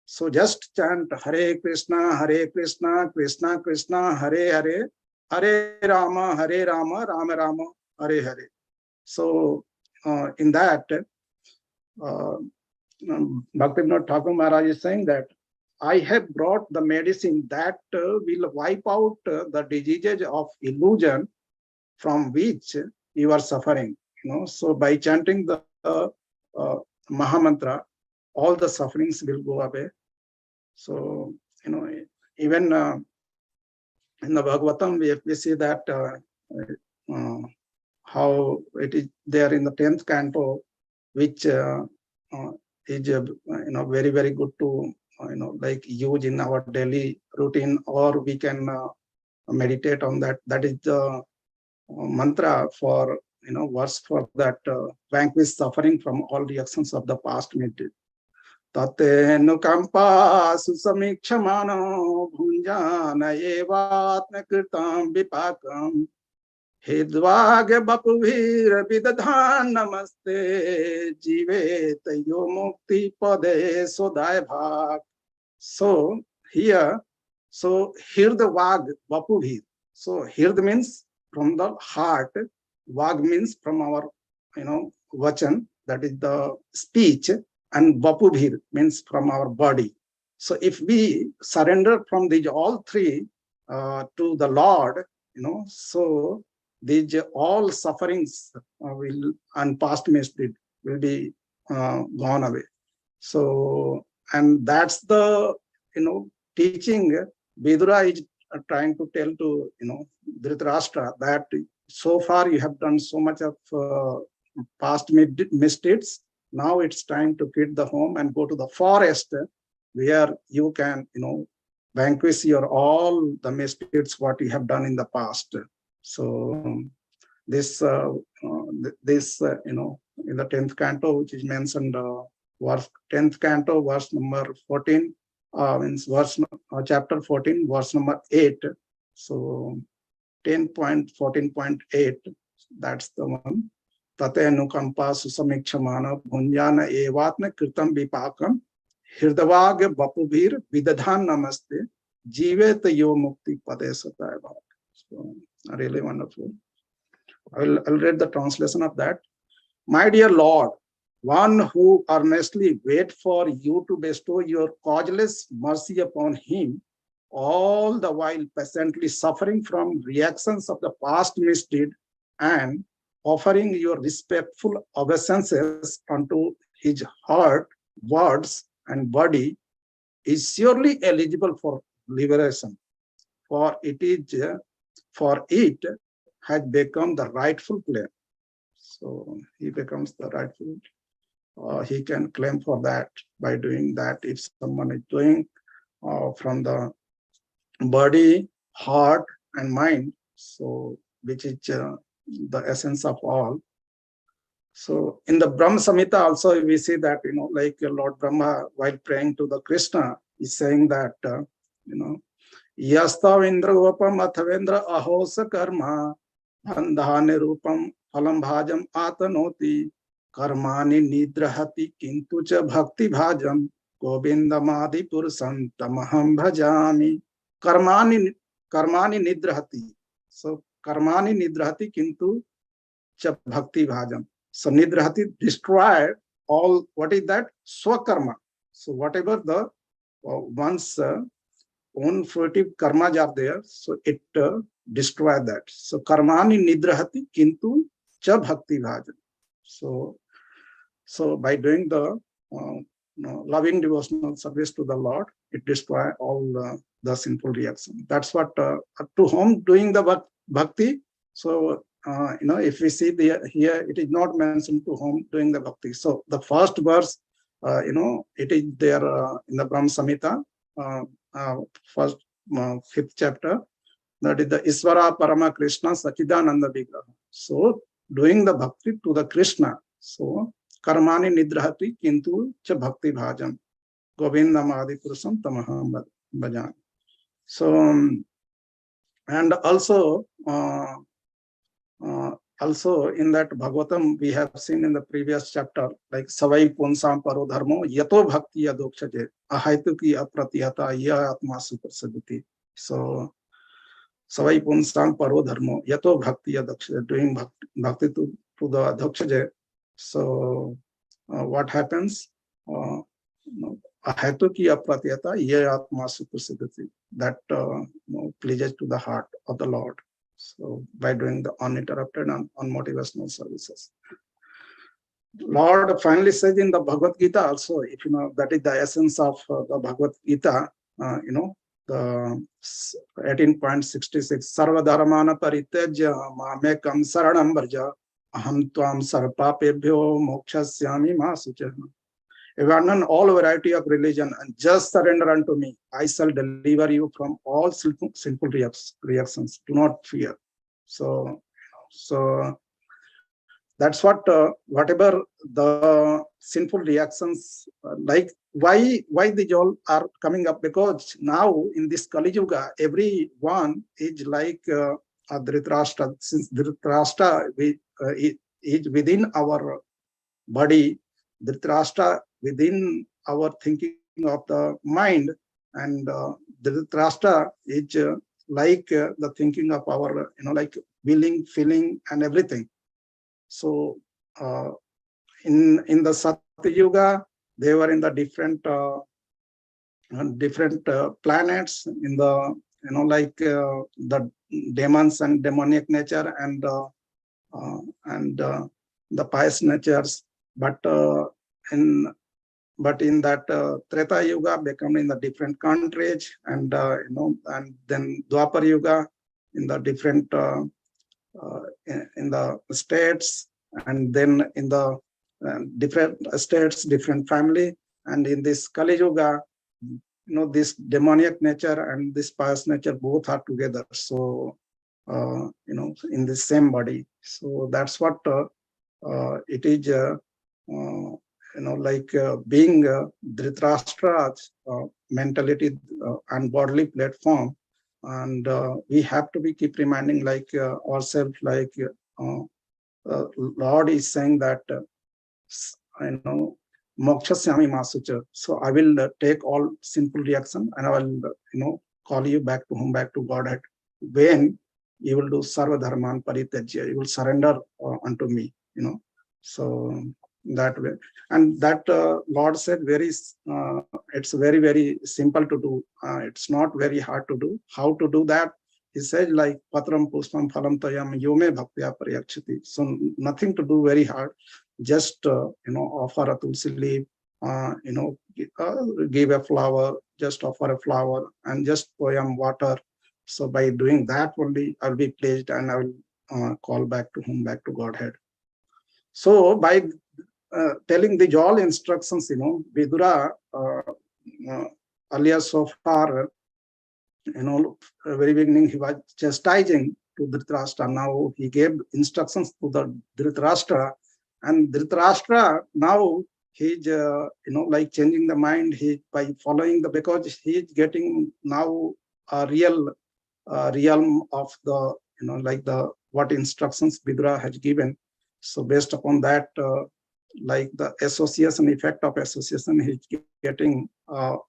So just chant Hare Krishna, Krishna Krishna, Hare Hare, Hare Rama, Rama Rama, Hare Hare. So in that, Bhaktivinoda Thakur Maharaj is saying that I have brought the medicine that will wipe out the diseases of illusion from which you are suffering. So by chanting the Mahamantra, all the sufferings will go away. So even in the Bhagavatam, we see that how it is there in the 10th canto, which is very, very good to like use in our daily routine, or we can meditate on that. That is the mantra for verse for that vanquish suffering from all reactions of the past mid. Tate nukampa susamikṣamano bhunjana evatna kirtam vipakam Hidvage bapuvir vidadhan namaste jivet yo mukti pade sodai bhag. So here the vag bapuvir. So hird means from the heart, vag means from our vachan, that is the speech, and bapubhir means from our body. So if we surrender from these all three to the Lord, so these all sufferings will and past misdeed will be gone away. So, and that's the teaching Vidura is trying to tell to Dhritarashtra, that so far you have done so much of past misdeeds. Now it's time to quit the home and go to the forest where you can vanquish all the misdeeds what you have done in the past. So this in the 10th canto, which is mentioned, verse 10th canto, verse number 14, means verse chapter 14, verse number 8. So 10.14.8, that's the one. Tate anukampa susamikṣamana bhunjana evatna kirtam vipakam hirdavag bapubhir vidadhan namaste jivet yo mukti pade sataya bhav. So really wonderful. I'll read the translation of that. My dear Lord, one who earnestly waits for you to bestow your causeless mercy upon him, all the while patiently suffering from reactions of the past misdeed and offering your respectful obeisances unto his heart, words, and body, is surely eligible for liberation, for it has become the rightful claim. So he becomes the rightful. He can claim for that by doing that. If someone is doing from the body, heart, and mind, so which is the essence of all. So in the Brahma Samhita also we see that like Lord Brahma, while praying to the Krishna, is saying that Yastavindra upam athavendra ahosa karma bandhani rupam phalam bhajam atanoti karmani nidrahati kintu cha bhakti bhajam govindamadi purusam tamaham bhajami. Karmani nidrahati. So karmani nidrahati kintu cha bhakti bhajam. So nidrahati destroy all. What is that? Swakarma. So whatever the one's own fruitive karmas are there, so it destroy that. So karmani nidrahati kintu cha bhakti bhajam. So by doing the loving devotional service to the Lord, it destroy all the sinful reaction. That's what to whom doing the bhakti. So if we see here, it is not mentioned to whom doing the bhakti. So the first verse, it is there in the Brahma Samhita, first 5th chapter. That is the Isvara Parama Krishna Sachidananda Vigraha. So doing the bhakti to the Krishna. So karmani nidrahati kintu cha bhakti bhajam govindam adi purusam tamaham bhajan. So and also in that Bhagavatam we have seen in the previous chapter, like savai punsam paro dharmo yato bhakti yadokshaje ahaitu ki apratihata ya atma suprasaditi. So savai punsam paro dharmo yato bhakti yadokshaje, doing bhakti to the adhokshaje. So what happens? Ahaitu ki apratihata ya atma suprasaditi. That pleases to the heart of the Lord. So by doing the uninterrupted and unmotivational services. Lord finally says in the Bhagavad Gita also, if you know, that is the essence of the Bhagavad Gita, the 18.66, Sarva Dharmana Paritejya Mamekam Saranam Varja Aham Tvam Sarpapebhyo Mokshasyami Masucha. Abandon all variety of religion and just surrender unto me. I shall deliver you from all sinful reactions. Do not fear. So that's what whatever the sinful reactions like. Why these all are coming up? Because now in this Kali Yuga, everyone is like Dhritarashtra. Since Dhritarashtra is within our body, Dhritarashtra within our thinking of the mind, and Dhritarashtra is like the thinking of our, like willing, feeling, and everything. So in the Satya Yuga, they were in the different planets, in the like the demons and demoniac nature and the pious natures, but in that Treta Yuga, they come in the different countries, and and then Dwapar Yuga in the different in the states, and then in the different states, different family, and in this Kali Yuga, this demoniac nature and this pious nature both are together. So in the same body. So that's what it is. Like being Dhritarashtra's mentality and bodily platform, and we have to keep reminding like ourselves, like Lord is saying that Mokshasyami Masucha. So I will take all sinful reaction and I will call you back to whom? Back to Godhead. When you will do Sarva Dharman Paritejya, you will surrender unto me. So that way, and that Lord said it's very, very simple to do. It's not very hard to do. How to do that? He said like Patram Puspam Phalam Tayam Yome Bhaktya Pariyakshati. So nothing to do very hard. Just offer a tulsi leaf, give a flower, just offer a flower and just poem water. So by doing that only, I'll be pleased and I will call back to whom? Back to Godhead. So by telling the all instructions, Vidura earlier so far, very beginning he was chastising to Dhritarashtra. Now he gave instructions to the Dhritarashtra, and Dhritarashtra now he's like changing the mind. He by following because he is getting now real realm of the, like the what instructions Vidura has given. So based upon that, like the association, effect of association he's getting.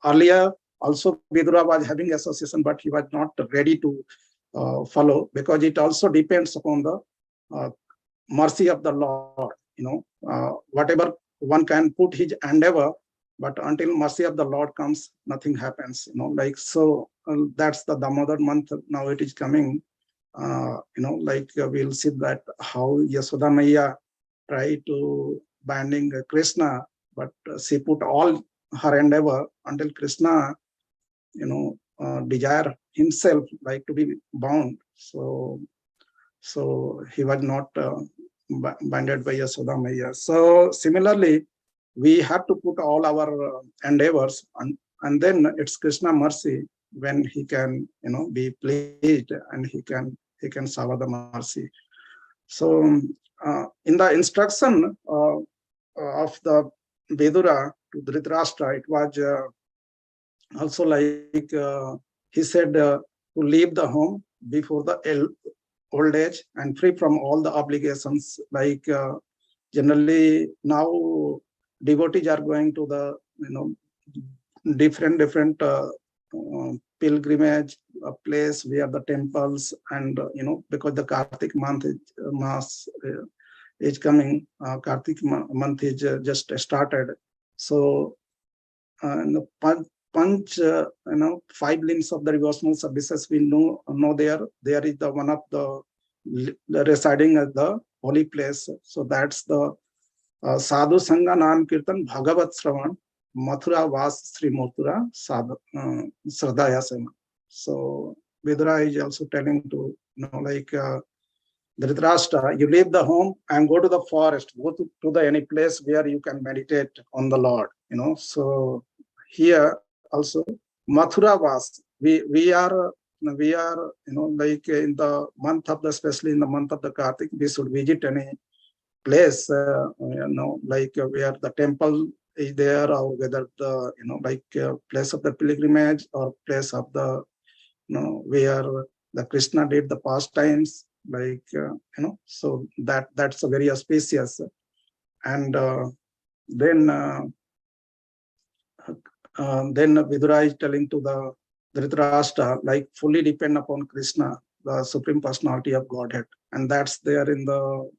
Earlier also Vidura was having association, but he was not ready to follow, because it also depends upon the mercy of the Lord. Whatever one can put his endeavor, but until mercy of the Lord comes, nothing happens. Like so. That's the Damodar month. Now it is coming. We'll see that how Yasoda Maya tried to binding Krishna, but she put all her endeavor until Krishna, desire himself like to be bound. So he was not binded by Yasoda Maya. So similarly, we have to put all our endeavors, and then it's Krishna mercy when he can, be pleased, and he can shower the mercy. So in the instruction of the Vedura to Dhritarashtra, it was also like he said to leave the home before the old age and free from all the obligations. Like generally now devotees are going to the different pilgrimage place where the temples, and because the Kartik month is coming. Kartik month is just started. So Panch, 5 limbs of the devotional services we know there is the one of the residing at the holy place. So that's the Sadhu Sangha Nam Kirtan Bhagavat Shravan Mathura Vas Sri Mathura Sadhu Sradhaya Sema. So Vidura is also telling to, like Dhritarashtra, you leave the home and go to the forest, go to the any place where you can meditate on the Lord. So here also Mathura Vas, we are like in the month of the, especially in the month of the Kartik, we should visit any place, like where the temple is there, or whether the, like place of the pilgrimage, or place of the, where the Krishna did the pastimes, like, so that's a very auspicious. And then Vidura is telling to the Dhritarashtra, like fully depend upon Krishna, the Supreme Personality of Godhead. And that's there in the,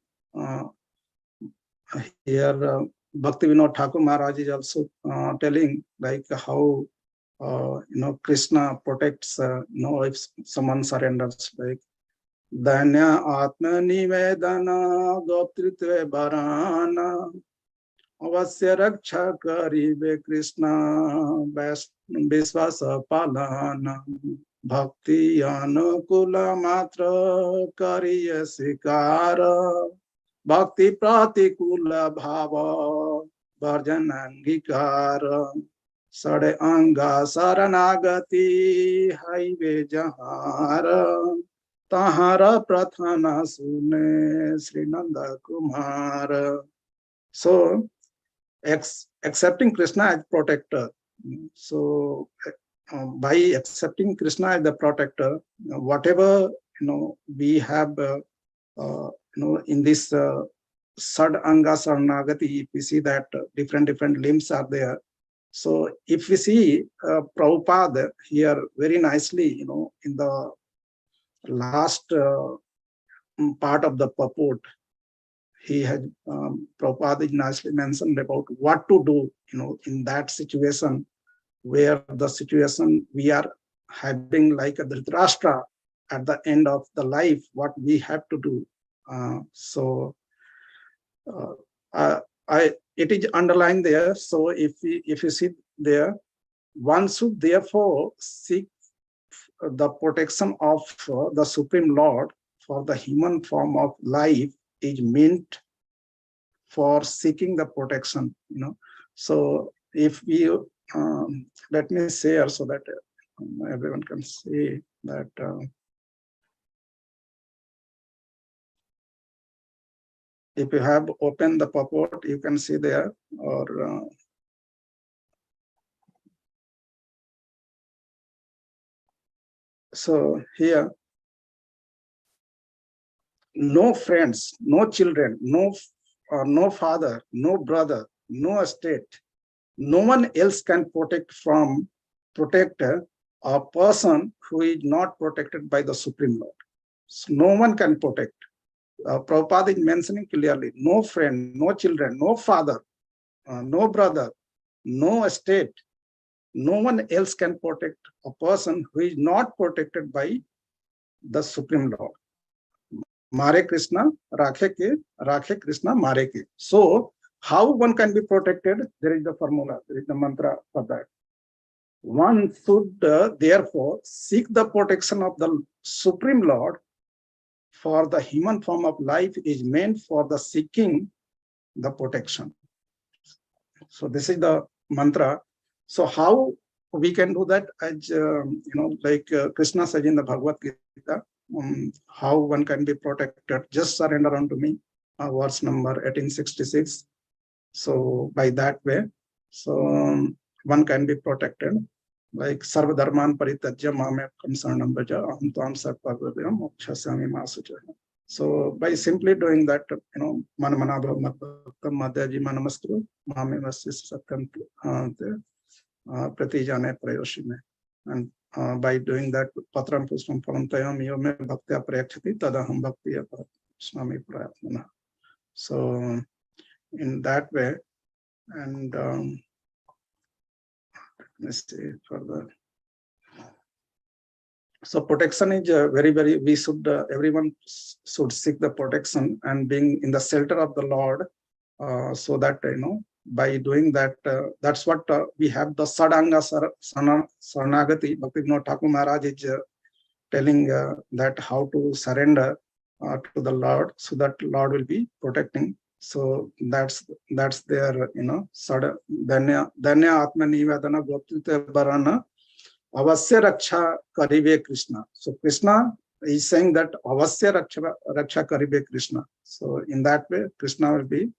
here Bhakti Vinod Thakur Maharaj is also telling like how, Krishna protects, if someone surrenders, like Danya Atma Nivedana Goptritve Bharana Avasya Raksha Karibe Krishna Vishwasa Palana Bhakti Anukula Matra Kariya Sikara Bhakti Pratikula Bhava Bharjanangikara Sade Anga Saranagati Haive Jahara Tahara Prathana Sune Sri Nanda Kumara. So accepting Krishna as protector. So by accepting Krishna as the protector, whatever we have in this Sad Anga Saranagati, if we see that different limbs are there. So if we see Prabhupada here very nicely, in the last part of the purport, he had Prabhupada nicely mentioned about what to do, in that situation where the situation we are having like a Dhritarashtra at the end of the life, what we have to do. It is underlined there. So if you see there, one should therefore seek the protection of the Supreme Lord, for the human form of life is meant for seeking the protection. So if we let me share so that everyone can see that. If you have opened the purport, you can see there, or So here, no friends, no children, no father, no brother, no estate. No one else can protect a person who is not protected by the Supreme Lord. So no one can protect. Prabhupada is mentioning clearly, no friend, no children, no father, no brother, no estate. No one else can protect a person who is not protected by the Supreme Lord. Mare Krishna, Rakhe Krishna, Mare ke. So, how one can be protected? There is the formula, there is the mantra for that. One should therefore seek the protection of the Supreme Lord, for the human form of life is meant for the seeking the protection. So this is the mantra. So how we can do that? As like Krishna says in the Bhagavad Gita, how one can be protected? Just surrender unto me. Verse number 1866. So by that way, so one can be protected. Like Sarva Dharman Paritajya Mame Kamsanam Bhaja Aham Tvam Sarvabhyam Mokshasami Masucha. So by simply doing that, Manamana Bhaktam Madhyaji Manamastru Mame Vasis Satyam Pratijane Prayoshime. And by doing that, Patram Puspam Palantayam Yome Bhaktya Prayakshati Tadaham Bhaktiya Swami Prayatmana. So in that way, and let's see further. So protection is very, we should, everyone should seek the protection and being in the shelter of the Lord, so that, by doing that, that's what we have the Sadanga Saranagati. Bhaktivinoda Thakur Maharaj is telling that how to surrender to the Lord, so that Lord will be protecting. So that's their, Danya Atma Nivedana Goptite Barana Avasya Raksha Karibe Krishna. So Krishna is saying that Avasya Raksha Karibe Krishna. So in that way, Krishna will be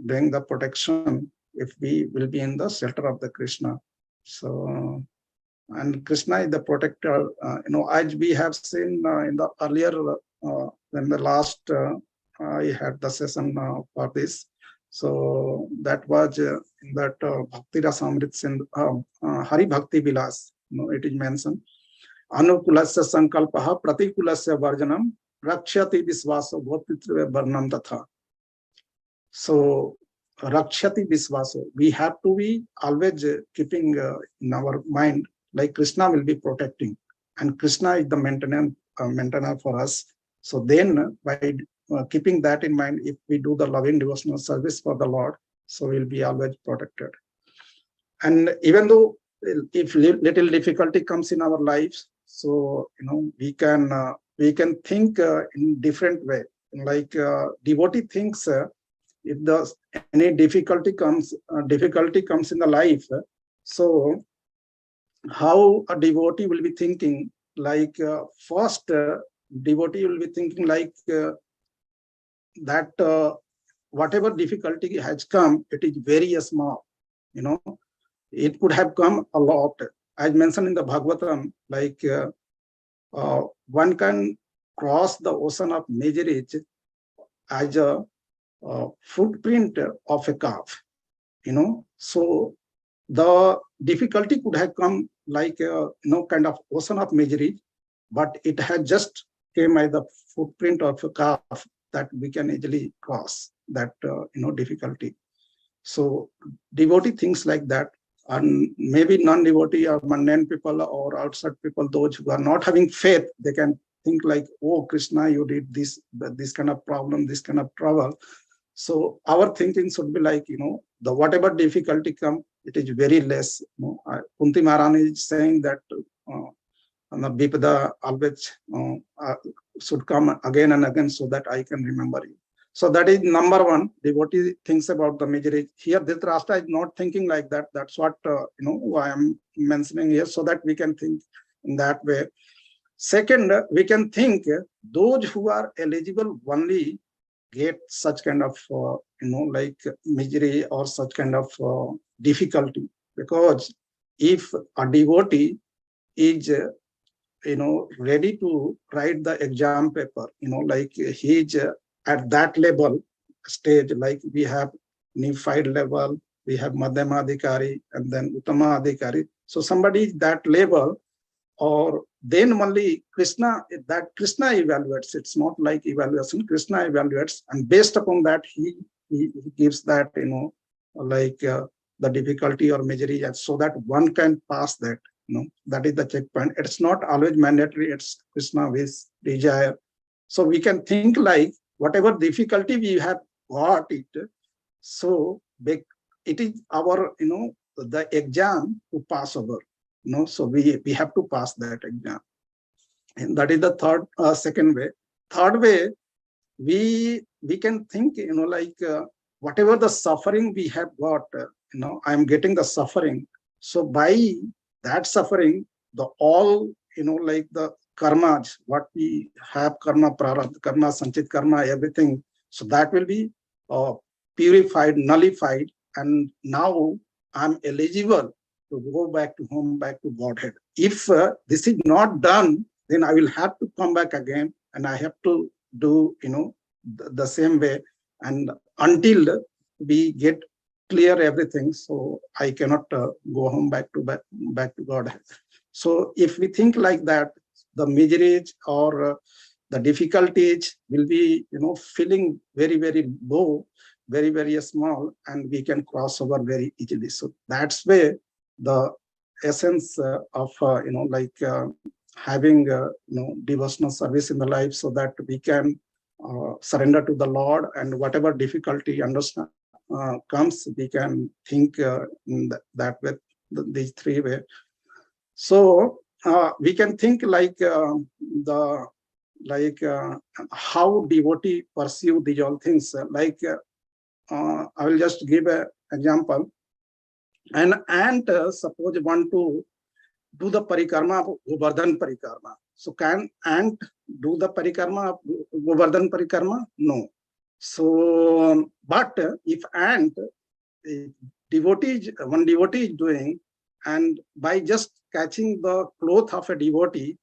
doing the protection if we will be in the shelter of the Krishna. So, and Krishna is the protector. As we have seen in the earlier, when the last I had the session for this. So that was in that Bhakti Rasamrit Sindhu, Hari Bhakti Vilas. It is mentioned. Anukulasya Sankalpaha Pratikulasya Varjanam Rakshati Visvaso Bhotitve Varnam Tatha. So Rakshati Visvaso, we have to be always keeping in our mind, like Krishna will be protecting, and Krishna is the maintainer for us. So then by keeping that in mind, if we do the loving devotional service for the Lord, so we'll be always protected. And even though if little difficulty comes in our lives, so we can think in different way. Like devotee thinks, if any difficulty comes in the life, so how a devotee will be thinking? Like first, devotee will be thinking like that whatever difficulty has come, it is very small. It could have come a lot. As mentioned in the Bhagavatam, like one can cross the ocean of miseries as a footprint of a calf. So the difficulty could have come like kind of ocean of misery, but it had just came as the footprint of a calf that we can easily cross that difficulty. So devotee thinks like that, and maybe non-devotee or mundane people or outside people, those who are not having faith, they can think like, oh Krishna, you did this kind of problem, this kind of trouble. So our thinking should be like, the whatever difficulty come, it is very less. Kunti Maharani is saying that the Bipada always should come again and again, so that I can remember you. So that is number one. Devotee thinks about the misery. Here Dhritarashtra is not thinking like that. That's what I am mentioning here, so that we can think in that way. Second, we can think those who are eligible only get such kind of like misery or such kind of difficulty, because if a devotee is ready to write the exam paper, like he's at that level stage, like we have Nephied level, we have Madhyama Adhikari, and then Uttama Adhikari. So somebody is that level, or then only Krishna evaluates. It's not like evaluation. Krishna evaluates, and based upon that, he gives that, like the difficulty or misery, so that one can pass that. That is the checkpoint. It's not always mandatory. It's Krishna wish, desire. So we can think like whatever difficulty we have got it. So it is our, the exam to pass over. So we have to pass that exam. And that is the second way. Third way, we can think, like whatever the suffering we have got, I'm getting the suffering. So by that suffering, the all, like the karmas, what we have, karma, prarabdha, karma, sanchit karma, everything. So that will be purified, nullified, and now I'm eligible to go back to home, back to Godhead. If this is not done, then I will have to come back again, and I have to do, the same way, and until we get clear everything, so I cannot go home back to Godhead. So if we think like that, the miseries or the difficulties will be, feeling very, very low, very, very small, and we can cross over very easily. So that's where the essence of, like having, devotional service in the life, so that we can surrender to the Lord, and whatever difficulty comes, we can think in that way, these three ways. So we can think like how devotee pursue these all things. Like I will just give an example. An ant, suppose want to do the parikarma of Govardhan parikarma. So can ant do the parikarma of Govardhan parikarma? No. So, but if ant, one devotee is doing, and by just catching the cloth of a devotee,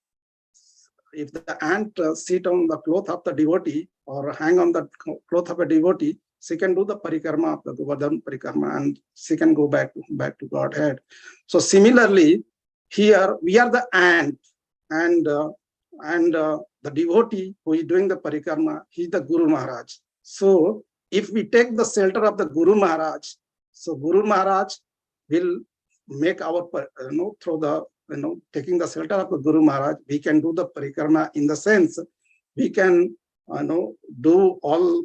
if the ant sit on the cloth of the devotee or hang on the cloth of a devotee, she can do the parikarma of the Govardhan parikarma, and she can go back to Godhead. So similarly, here we are the ant, and the devotee who is doing the parikarma, he is the Guru Maharaj. So if we take the shelter of the Guru Maharaj, so Guru Maharaj will make our, through the, taking the shelter of the Guru Maharaj, we can do the parikarma, in the sense we can, do all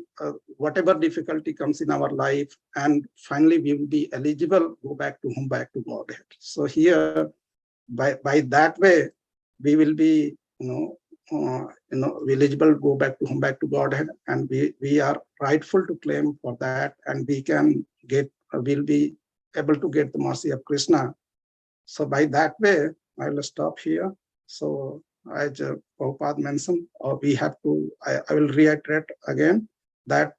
whatever difficulty comes in our life, and finally we will be eligible, go back to Godhead. So here, by that way, we will be, eligible, go back to Godhead, and we are rightful to claim for that, and we can will be able to get the mercy of Krishna. So by that way, I will stop here. So as Prabhupada mentioned, we have to, I will reiterate again, that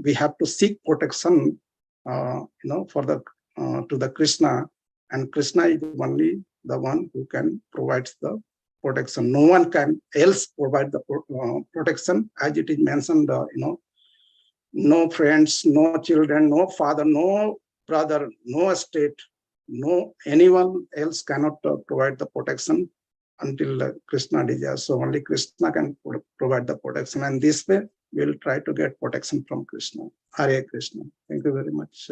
we have to seek protection, for the to the Krishna, and Krishna is only the one who can provide the protection. No one can else provide the protection, as it is mentioned. No friends, no children, no father, no brother, no estate, no anyone else cannot provide the protection until Krishna desires. So only Krishna can provide the protection, and this way we will try to get protection from Krishna. Hare Krishna. Thank you very much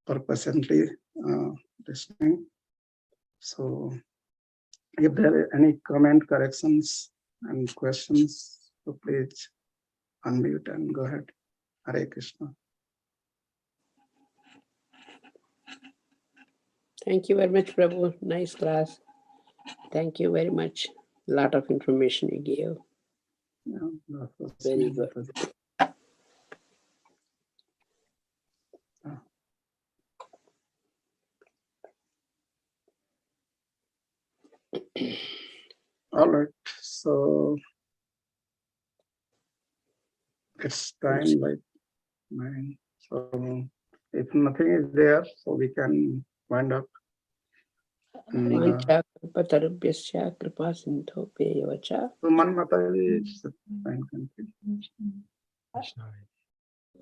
for patiently listening. So if there are any comment, corrections, and questions, so please unmute and go ahead. Hare Krishna. Thank you very much, Prabhu. Nice class. Thank you very much. A lot of information you gave. Yeah, that was Very good. All right. So it's time like 9. So if nothing is there, so we can wind up. वाञ्छाकल्पतरुभ्यश्च कृपा सिन्धुभ्येव च Suman Mataji,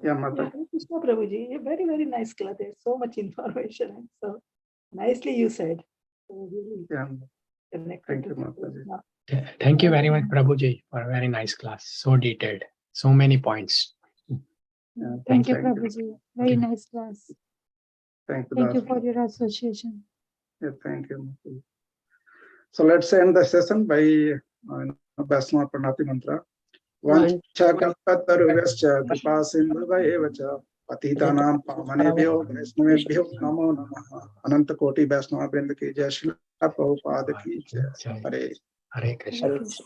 yeah, Mata. Hare Krishna Prabhuji, a very, very nice class. There's so much information and so nicely you said. So really Yeah, connected thank to you, the Mataji. Krishna. Thank you very much, Prabhuji, for a very nice class. So detailed, so many points. Yeah, Thank you, you. Prabhuji. Very nice class. Thank you. Thank you Das. for your association. Yeah, thank you, Mataji. So let's end the session by Vaishnava Pranati Mantra. Vanchakapataruvyascha kripasindhuvaiv cha patitanam pavanebhyo vaishnavebhyo namo namaha. Ananta Koti Vaishnava Vrinda ki jai, Srila Prabhupada ki jai. Hare Hare Krishna. Hare Krishna.